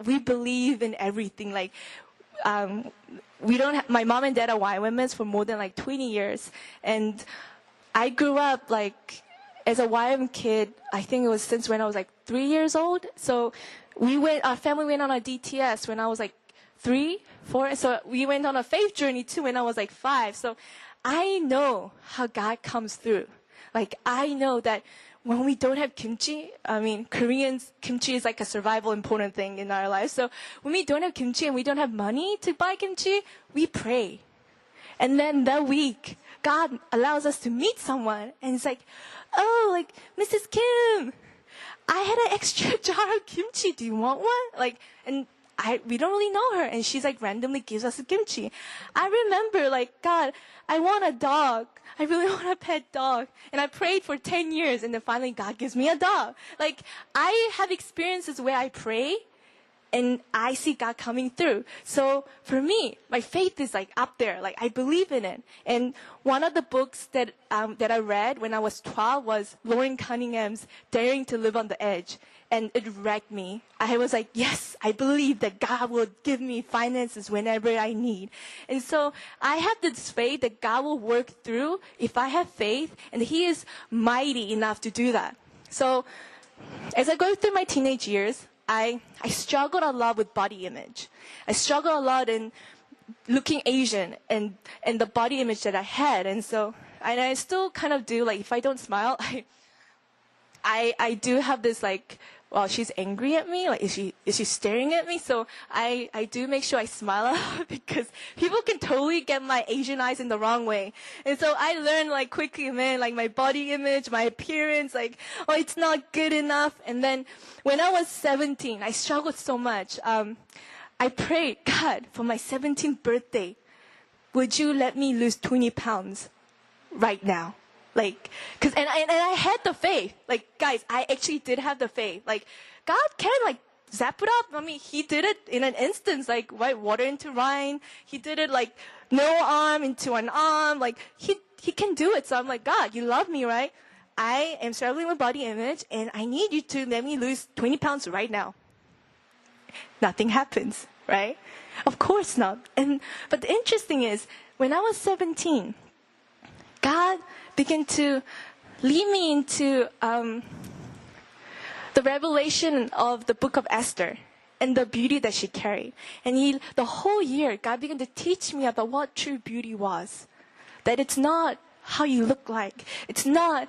we believe in everything. Like, my mom and dad are YWAMers for more than like 20 years, and I grew up like as a YWAM kid. I think it was since when I was like 3 years old. So our family went on a DTS when I was like 3, 4. So we went on a faith journey too when I was like 5. So I know how God comes through. Like, I know that when we don't have kimchi, Koreans, kimchi is like a survival important thing in our lives. So when we don't have kimchi and we don't have money to buy kimchi, we pray. And then that week, God allows us to meet someone, and it's like, "Oh, like, Mrs. Kim, I had an extra jar of kimchi. Do you want one?" We don't really know her, and she's like randomly gives us a kimchi. I remember, like, "God, I want a dog. I really want a pet dog." And I prayed for 10 years, and then finally God gives me a dog. Like, I have experiences where I pray and I see God coming through. So for me, my faith is like up there. Like, I believe in it. And one of the books that I read when I was 12 was Lauren Cunningham's Daring to Live on the Edge. And it wrecked me. I was like, yes, I believe that God will give me finances whenever I need. And so I have this faith that God will work through if I have faith, and he is mighty enough to do that. So as I go through my teenage years, I struggled a lot with body image. I struggled a lot in looking Asian and the body image that I had. And I still kind of do, like, if I don't smile, I do have this like, well, she's angry at me. Like, is she staring at me? So I do make sure I smile a lot because people can totally get my Asian eyes in the wrong way. And so I learned like quickly, man, like my body image, my appearance, like, oh, it's not good enough. And then when I was 17, I struggled so much. I prayed, God, for my 17th birthday, would you let me lose 20 pounds right now? Like, and I had the faith. Like, guys, I actually did have the faith. Like, God can, like, zap it up. I mean, He did it in an instance, like, white water into wine. He did it, like, no arm into an arm. Like, He can do it. So I'm like, God, you love me, right? I am struggling with body image, and I need you to let me lose 20 pounds right now. Nothing happens, right? Of course not. But the interesting is, when I was 17, God began to lead me into the revelation of the book of Esther and the beauty that she carried. And the whole year, God began to teach me about what true beauty was. That it's not how you look like. It's not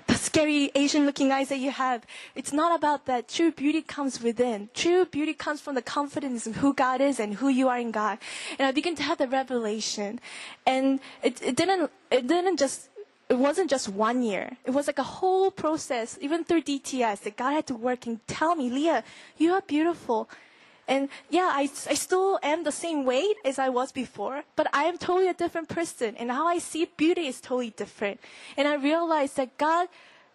the scary Asian-looking eyes that you have. It's not about that. True beauty comes within. True beauty comes from the confidence of who God is and who you are in God. And I began to have the revelation. And it wasn't just 1 year. It was like a whole process, even through DTS, that God had to work and tell me, Leah, you are beautiful. And yeah, I still am the same weight as I was before, but I am totally a different person. And how I see beauty is totally different. And I realized that God,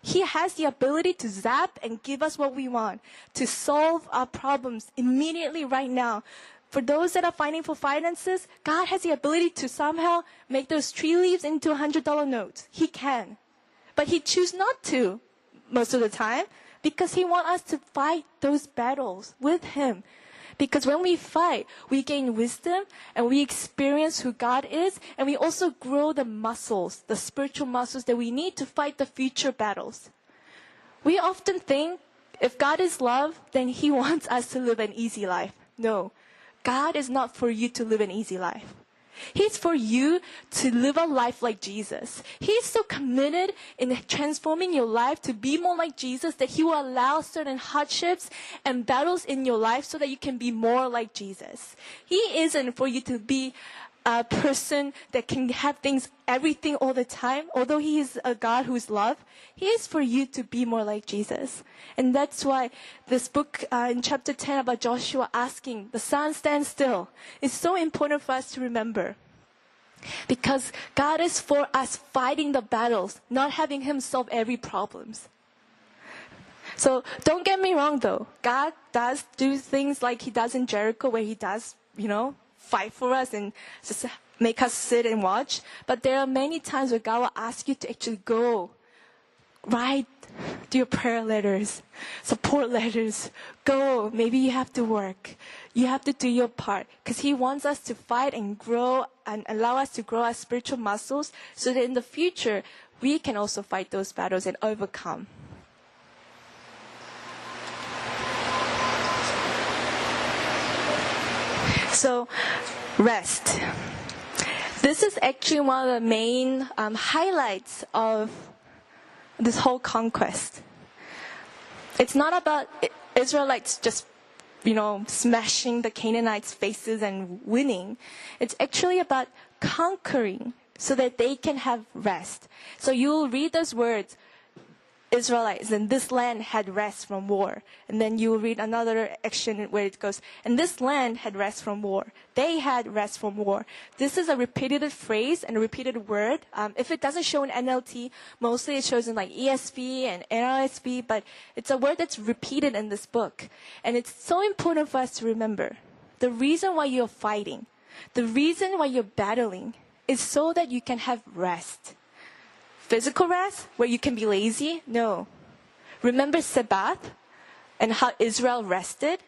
He has the ability to zap and give us what we want, to solve our problems immediately right now. For those that are fighting for finances, God has the ability to somehow make those tree leaves into $100 notes. He can. But He chooses not to most of the time because He wants us to fight those battles with Him. Because when we fight, we gain wisdom and we experience who God is, and we also grow the muscles, the spiritual muscles that we need to fight the future battles. We often think if God is love, then He wants us to live an easy life. No. God is not for you to live an easy life. He's for you to live a life like Jesus. He's so committed in transforming your life to be more like Jesus that He will allow certain hardships and battles in your life so that you can be more like Jesus. He isn't for you to be a person that can have everything all the time. Although He is a God who is love, He is for you to be more like Jesus. And that's why this book in chapter 10 about Joshua asking, the sun stand still, is so important for us to remember. Because God is for us fighting the battles, not having Him solve every problems. So don't get me wrong though. God does do things like He does in Jericho where He does, fight for us and just make us sit and watch. But there are many times where God will ask you to actually go, write, do your prayer letters, support letters, go. Maybe you have to work. You have to do your part because He wants us to fight and grow and allow us to grow our spiritual muscles so that in the future we can also fight those battles and overcome. So, rest. This is actually one of the main highlights of this whole conquest. It's not about Israelites just, smashing the Canaanites' faces and winning. It's actually about conquering so that they can have rest. So you'll read those words, Israelites, and this land had rest from war. And then you will read another action where it goes, and this land had rest from war. They had rest from war. This is a repeated phrase and a repeated word. If it doesn't show in NLT, mostly it shows in like ESV and NRSV, but it's a word that's repeated in this book. And it's so important for us to remember. The reason why you're fighting, the reason why you're battling is so that you can have rest. Physical rest, where you can be lazy? No. Remember Sabbath and how Israel rested?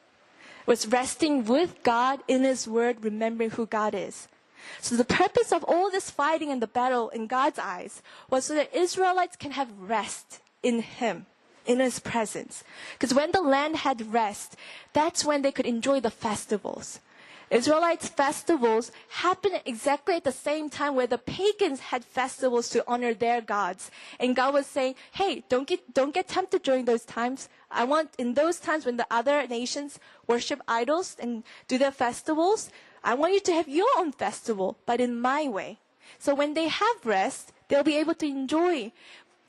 Was resting with God in His Word, remembering who God is. So the purpose of all this fighting and the battle in God's eyes was so that Israelites can have rest in Him, in His presence. Because when the land had rest, that's when they could enjoy the festivals. Israelites' festivals happened exactly at the same time where the pagans had festivals to honor their gods. And God was saying, hey, don't get tempted during those times. I want in those times when the other nations worship idols and do their festivals, I want you to have your own festival, but in my way. So when they have rest, they'll be able to enjoy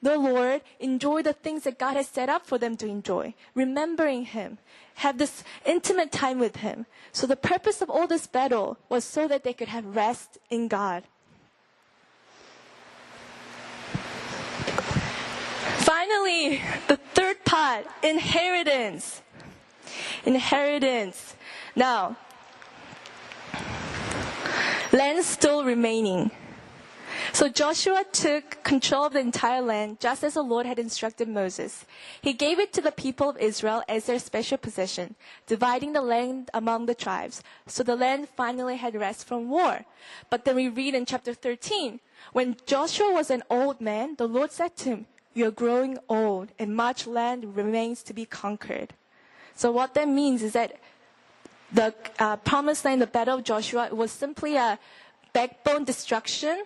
the Lord, enjoy the things that God has set up for them to enjoy, remembering Him, have this intimate time with Him. So the purpose of all this battle was so that they could have rest in God. Finally, the third part, inheritance. Inheritance. Now, land still remaining. So Joshua took control of the entire land just as the Lord had instructed Moses. He gave it to the people of Israel as their special possession, dividing the land among the tribes. So the land finally had rest from war. But then we read in chapter 13, when Joshua was an old man, the Lord said to him, "You are growing old, and much land remains to be conquered." So what that means is that the promised land, the battle of Joshua, was simply a backbone destruction.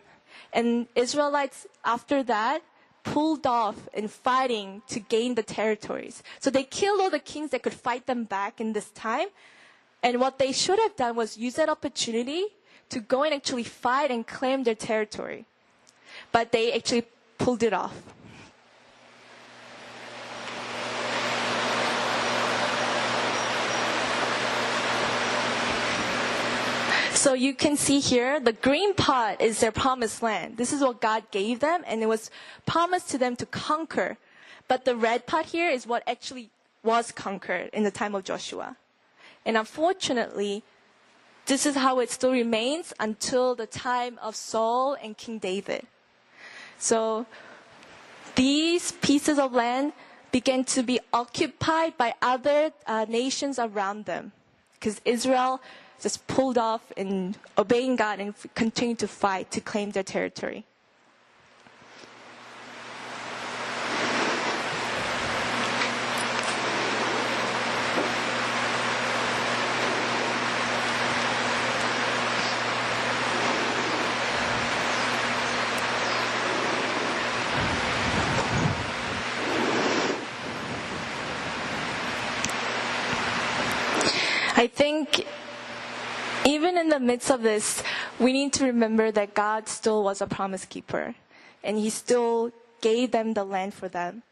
And Israelites, after that, pulled off in fighting to gain the territories. So they killed all the kings that could fight them back in this time. And what they should have done was use that opportunity to go and actually fight and claim their territory. But they actually pulled it off. So you can see here, the green part is their promised land. This is what God gave them, and it was promised to them to conquer. But the red part here is what actually was conquered in the time of Joshua. And unfortunately, this is how it still remains until the time of Saul and King David. So these pieces of land began to be occupied by other nations around them, because Israel just pulled off in obeying God and continued to fight to claim their territory. I think even in the midst of this, we need to remember that God still was a promise keeper, and He still gave them the land for them.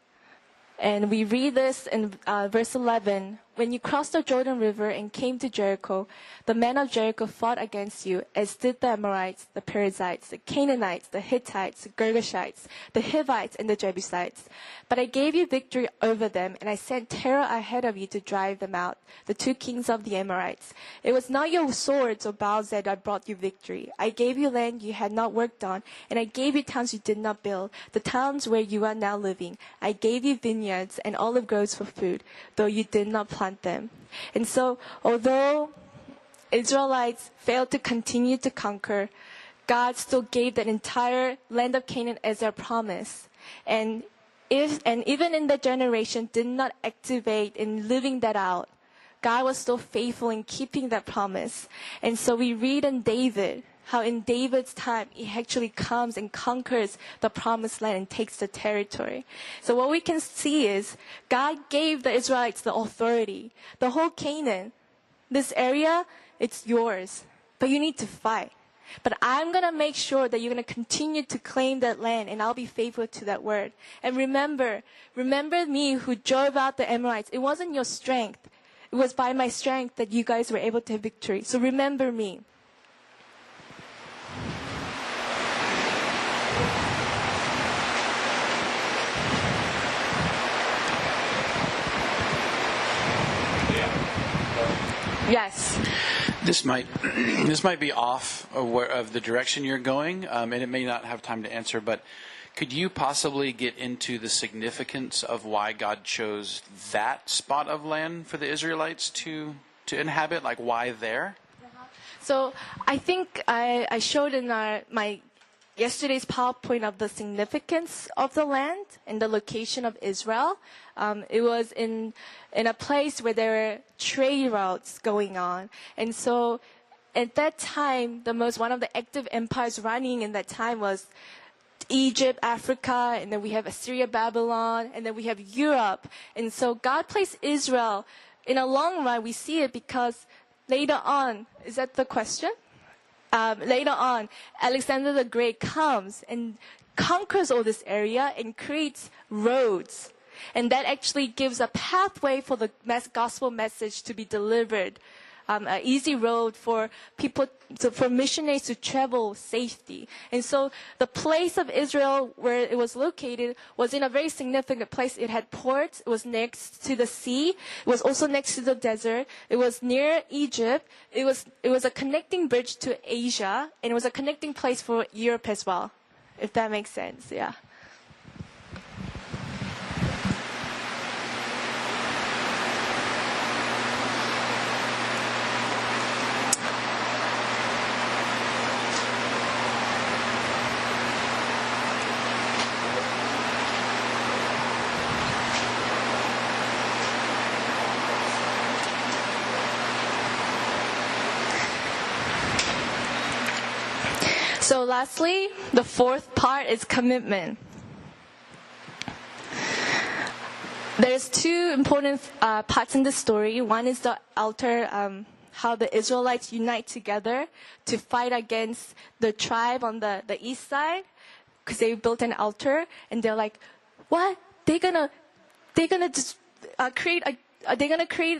And we read this in verse 11. When you crossed the Jordan River and came to Jericho, the men of Jericho fought against you, as did the Amorites, the Perizzites, the Canaanites, the Hittites, the Girgashites, the Hivites, and the Jebusites. But I gave you victory over them, and I sent terror ahead of you to drive them out, the two kings of the Amorites. It was not your swords or bows that I brought you victory. I gave you land you had not worked on, and I gave you towns you did not build, the towns where you are now living. I gave you vineyards and olive groves for food, though you did not plant them. And so, although Israelites failed to continue to conquer, God still gave that entire land of Canaan as their promise. And even in that generation did not activate in living that out, God was still faithful in keeping that promise. And so we read in David, how in David's time, he actually comes and conquers the promised land and takes the territory. So what we can see is God gave the Israelites the authority. The whole Canaan, this area, it's yours. But you need to fight. But I'm going to make sure that you're going to continue to claim that land, and I'll be faithful to that word. And remember me who drove out the Amorites. It wasn't your strength. It was by my strength that you guys were able to have victory. So remember me. Yes. This might be off of the direction you're going, and it may not have time to answer, but could you possibly get into the significance of why God chose that spot of land for the Israelites to inhabit? Like, why there? So I think I showed in my yesterday's PowerPoint of the significance of the land and the location of Israel. It was in a place where there were trade routes going on. And so at that time, one of the active empires running in that time was Egypt, Africa, and then we have Assyria, Babylon, and then we have Europe. And so God placed Israel. In a long run, we see it because later on, is that the question? Later on, Alexander the Great comes and conquers all this area and creates roads. And that actually gives a pathway for the gospel message to be delivered. An easy road for people, for missionaries to travel safety. And so the place of Israel where it was located was in a very significant place. It had ports. It was next to the sea. It was also next to the desert. It was near Egypt. It was a connecting bridge to Asia, and it was a connecting place for Europe as well, if that makes sense. Yeah. So lastly, the fourth part is commitment. There's two important parts in the story. One is the altar, how the Israelites unite together to fight against the tribe on the east side, because they built an altar, and they're like, what? They're gonna just create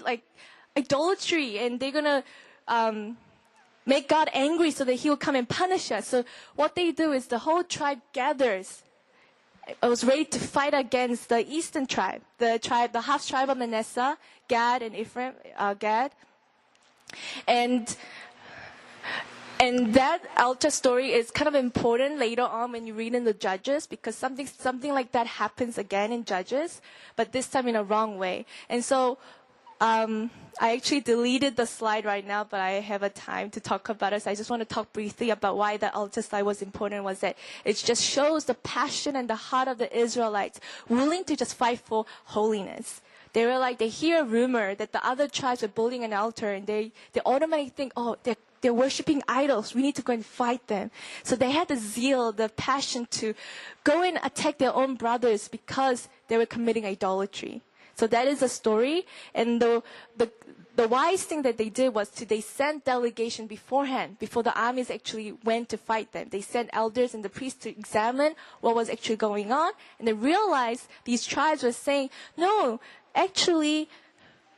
like idolatry, and they're gonna make God angry so that He will come and punish us. So what they do is the whole tribe gathers. I was ready to fight against the eastern tribe, the half tribe of Manasseh, Gad and Ephraim, Gad. And that altar story is kind of important later on when you read in the Judges, because something like that happens again in Judges, but this time in a wrong way. And so I actually deleted the slide right now, but I have a time to talk about it. So I just want to talk briefly about why the altar slide was important. Was that it just shows the passion and the heart of the Israelites willing to just fight for holiness. They were like, they hear a rumor that the other tribes are building an altar, and they automatically think, oh, they're worshiping idols. We need to go and fight them. So they had the zeal, the passion to go and attack their own brothers because they were committing idolatry. So that is a story. And the wise thing that they did was they sent delegation beforehand, before the armies actually went to fight them. They sent elders and the priests to examine what was actually going on. And they realized these tribes were saying, no, actually,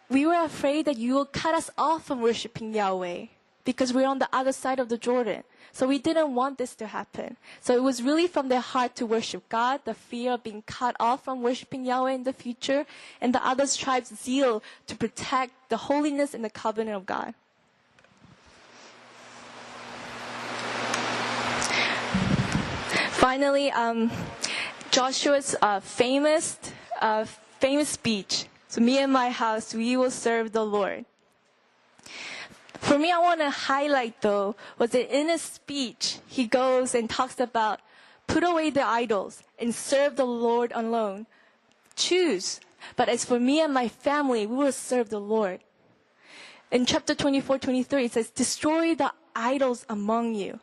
we were afraid that you will cut us off from worshiping Yahweh because we're on the other side of the Jordan. So we didn't want this to happen. So it was really from their heart to worship God, the fear of being cut off from worshiping Yahweh in the future, and the other tribes' zeal to protect the holiness and the covenant of God. Finally, Joshua's famous speech. So me and my house, we will serve the Lord. For me, I want to highlight, though, was that in his speech, he goes and talks about put away the idols and serve the Lord alone. Choose. But as for me and my family, we will serve the Lord. In chapter 24-23, it says, destroy the idols among you.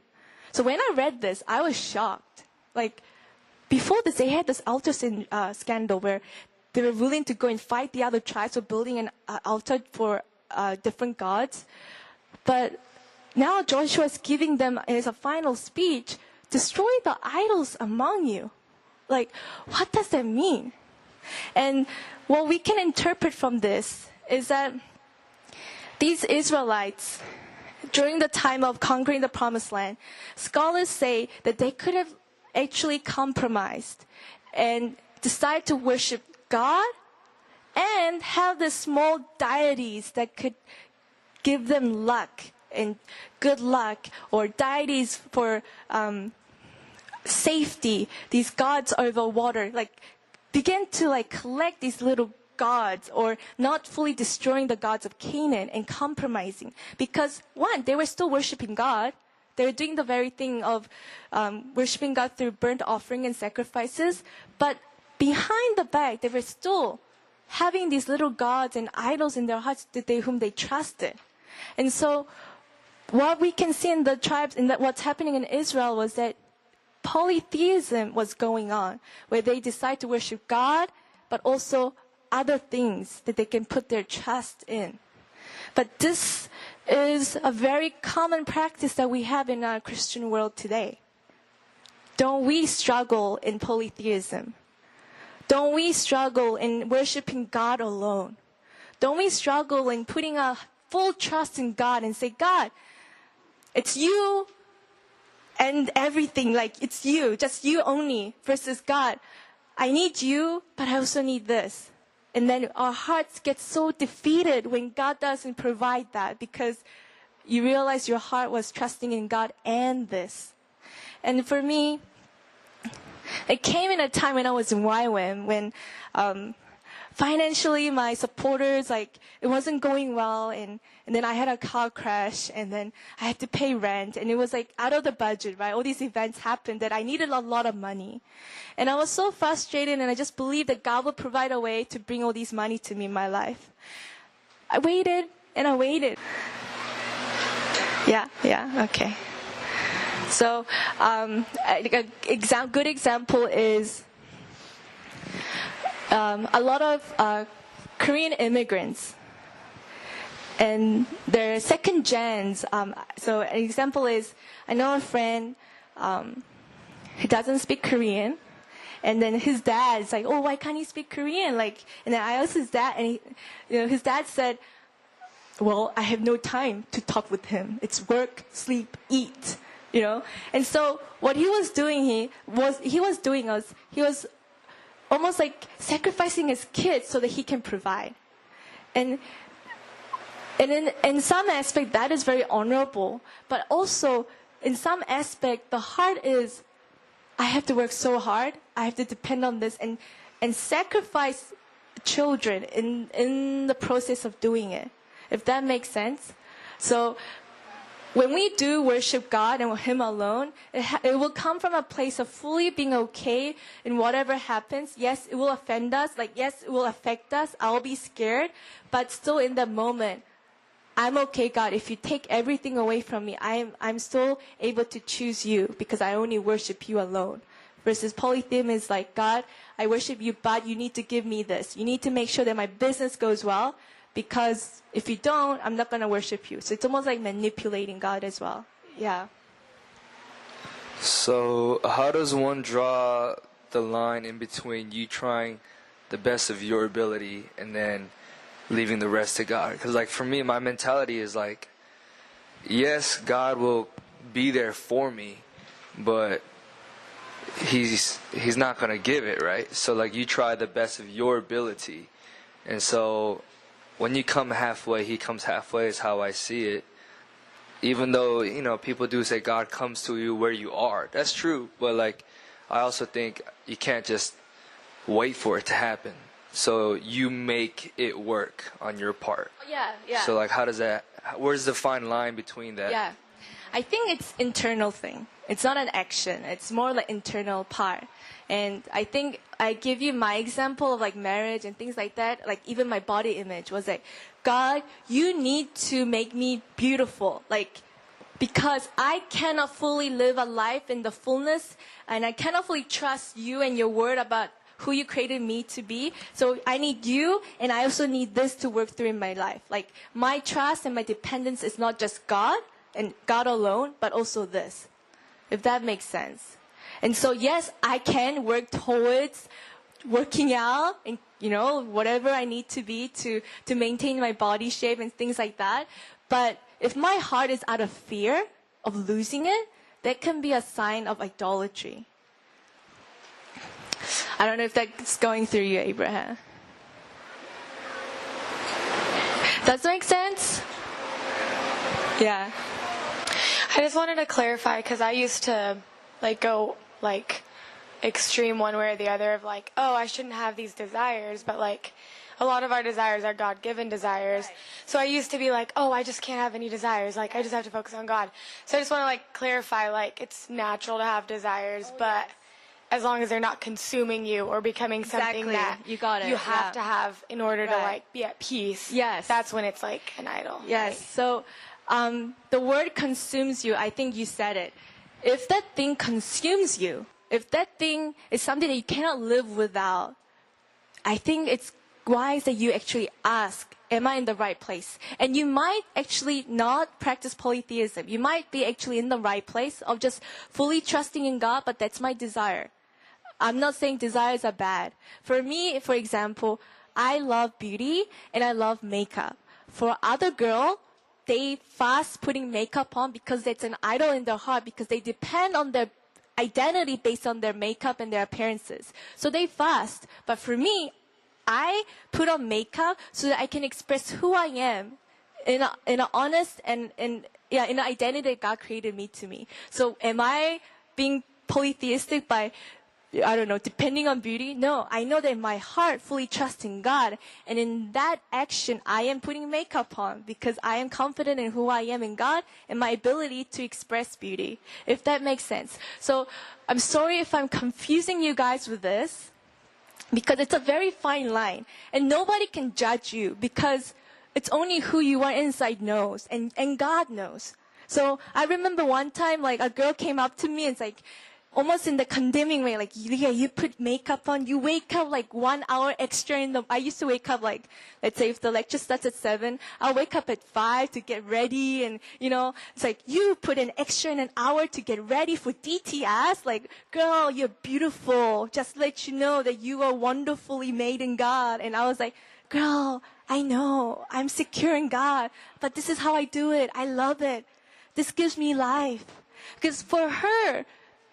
So when I read this, I was shocked. Like, before this, they had this altar scandal where they were willing to go and fight the other tribes for building an altar for different gods. But now Joshua is giving them as a final speech, destroy the idols among you. Like, what does that mean? And what we can interpret from this is that these Israelites, during the time of conquering the Promised Land, scholars say that they could have actually compromised and decided to worship God and have the small deities that could give them luck and good luck, or deities for safety, these gods over water, like begin to like collect these little gods, or not fully destroying the gods of Canaan and compromising. Because one, they were still worshiping God. They were doing the very thing of worshiping God through burnt offering and sacrifices. But behind the back, they were still having these little gods and idols in their hearts whom they trusted. And so what we can see in the tribes and that what's happening in Israel was that polytheism was going on, where they decide to worship God, but also other things that they can put their trust in. But this is a very common practice that we have in our Christian world today. Don't we struggle in polytheism? Don't we struggle in worshiping God alone? Don't we struggle in putting our full trust in God and say, God, it's you and everything, like it's you, just you only, versus God, I need you, but I also need this. And then our hearts get so defeated when God doesn't provide that, because you realize your heart was trusting in God and this. And for me, it came in a time when I was in YWAM, when financially my supporters, like, it wasn't going well, and then I had a car crash, and then I had to pay rent, and it was like out of the budget, right? All these events happened that I needed a lot of money. And I was so frustrated, and I just believed that God would provide a way to bring all this money to me in my life. I waited, and I waited. Yeah, okay. So, a good example is a lot of Korean immigrants, and they're second gens. So an example is, I know a friend who doesn't speak Korean, and then his dad's like, oh, why can't he speak Korean? Like, and then I asked his dad, and his dad said, well, I have no time to talk with him. It's work, sleep, eat. And so what he was doing, he was almost like sacrificing his kids so that he can provide. And in some aspect, that is very honorable. But also, in some aspect, the heart is, I have to work so hard. I have to depend on this and sacrifice children in the process of doing it, if that makes sense. So when we do worship God and Him alone, it will come from a place of fully being okay in whatever happens. Yes, it will offend us. Yes, it will affect us. I'll be scared. But still in the moment, I'm okay, God. If you take everything away from me, I'm still able to choose you because I only worship you alone. Versus polytheism is like, God, I worship you, but you need to give me this. You need to make sure that my business goes well. Because if you don't, I'm not going to worship you. So it's almost like manipulating God as well. Yeah. So how does one draw the line in between you trying the best of your ability and then leaving the rest to God? Because like for me, my mentality is like, yes, God will be there for me, but He's not going to give it, right? So like you try the best of your ability. And so when you come halfway, He comes halfway is how I see it. Even though, people do say God comes to you where you are. That's true. But like, I also think you can't just wait for it to happen. So you make it work on your part. Yeah. So like, where's the fine line between that? Yeah. I think it's internal thing. It's not an action. It's more like internal part. And I think I give you my example of like marriage and things like that. Like even my body image was like, God, you need to make me beautiful. Like, because I cannot fully live a life in the fullness and I cannot fully trust you and your word about who you created me to be. So I need you and I also need this to work through in my life. Like my trust and my dependence is not just God and God alone, but also this. If that makes sense. And so, yes, I can work towards working out and, whatever I need to be to maintain my body shape and things like that. But if my heart is out of fear of losing it, that can be a sign of idolatry. I don't know if that's going through you, Abraham. Does that make sense? Yeah. I just wanted to clarify because I used to go extreme one way or the other of I shouldn't have these desires, but a lot of our desires are God-given desires. Right. So I used to be I just can't have any desires. I just have to focus on God. So I just want to clarify it's natural to have desires, but as long as they're not consuming you or becoming something that you have to have in order to be at peace. Yes. That's when it's an idol. Yes. Right? So the word consumes you, I think you said it. If that thing consumes you, if that thing is something that you cannot live without, I think it's wise that you actually ask, am I in the right place? And you might actually not practice polytheism. You might be actually in the right place of just fully trusting in God, but that's my desire. I'm not saying desires are bad. For me, for example, I love beauty and I love makeup. For other girl, they fast putting makeup on because it's an idol in their heart, because they depend on their identity based on their makeup and their appearances. So they fast. But for me, I put on makeup so that I can express who I am in an honest and in an identity that God created me to me. So am I being polytheistic by, I don't know, depending on beauty? No, I know that in my heart, fully trusting God. And in that action, I am putting makeup on because I am confident in who I am in God and my ability to express beauty, if that makes sense. So I'm sorry if I'm confusing you guys with this, because it's a very fine line. And nobody can judge you because it's only who you are inside knows, and God knows. So I remember one time, like, a girl came up to me and it's like, almost in the condemning way, like, Lia, you put makeup on, you wake up like 1 hour extra I used to wake up like, let's say if the lecture starts at 7, I'll wake up at 5 to get ready, and, it's like, you put an extra in an hour to get ready for DTS, like, girl, you're beautiful, just let you know that you are wonderfully made in God. And I was like, girl, I know, I'm secure in God, but this is how I do it, I love it, this gives me life. Because for her,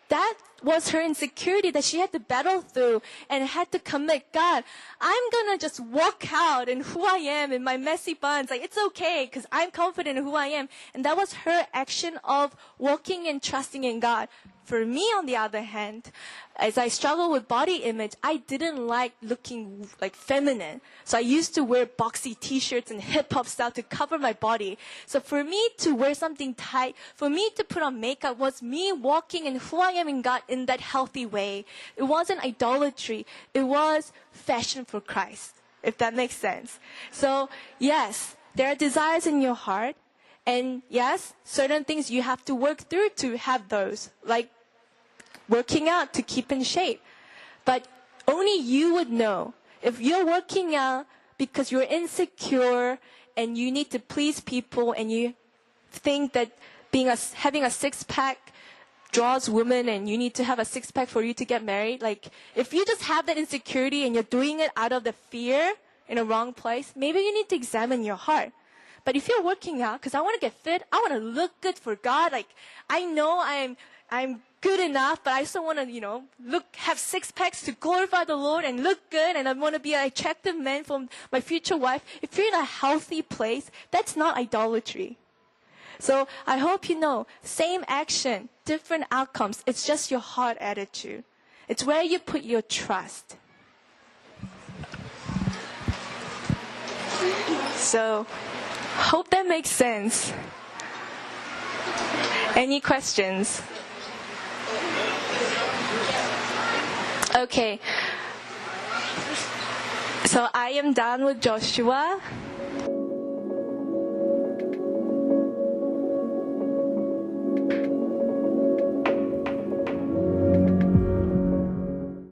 that was her insecurity that she had to battle through and had to commit. God, I'm gonna just walk out in who I am in my messy buns. Like, it's okay because I'm confident in who I am. And that was her action of walking and trusting in God. For me, on the other hand, as I struggled with body image, I didn't like looking like feminine. So I used to wear boxy t-shirts and hip-hop style to cover my body. So for me to wear something tight, for me to put on makeup was me walking in who I am in God in that healthy way. It wasn't idolatry. It was fashion for Christ, if that makes sense. So yes, there are desires in your heart. And yes, certain things you have to work through to have those, like working out to keep in shape. But only you would know. If you're working out because you're insecure and you need to please people and you think that having a six-pack draws women and you need to have a six-pack for you to get married, like, if you just have that insecurity and you're doing it out of the fear in a wrong place, maybe you need to examine your heart. But if you're working out because I want to get fit, I want to look good for God, like, I know I'm good enough, but I still want to, have six packs to glorify the Lord and look good, and I want to be an attractive man for my future wife. If you're in a healthy place, that's not idolatry. So I hope you know, same action, different outcomes. It's just your heart attitude. It's where you put your trust. So, hope that makes sense. Any questions? Okay. So I am done with Joshua.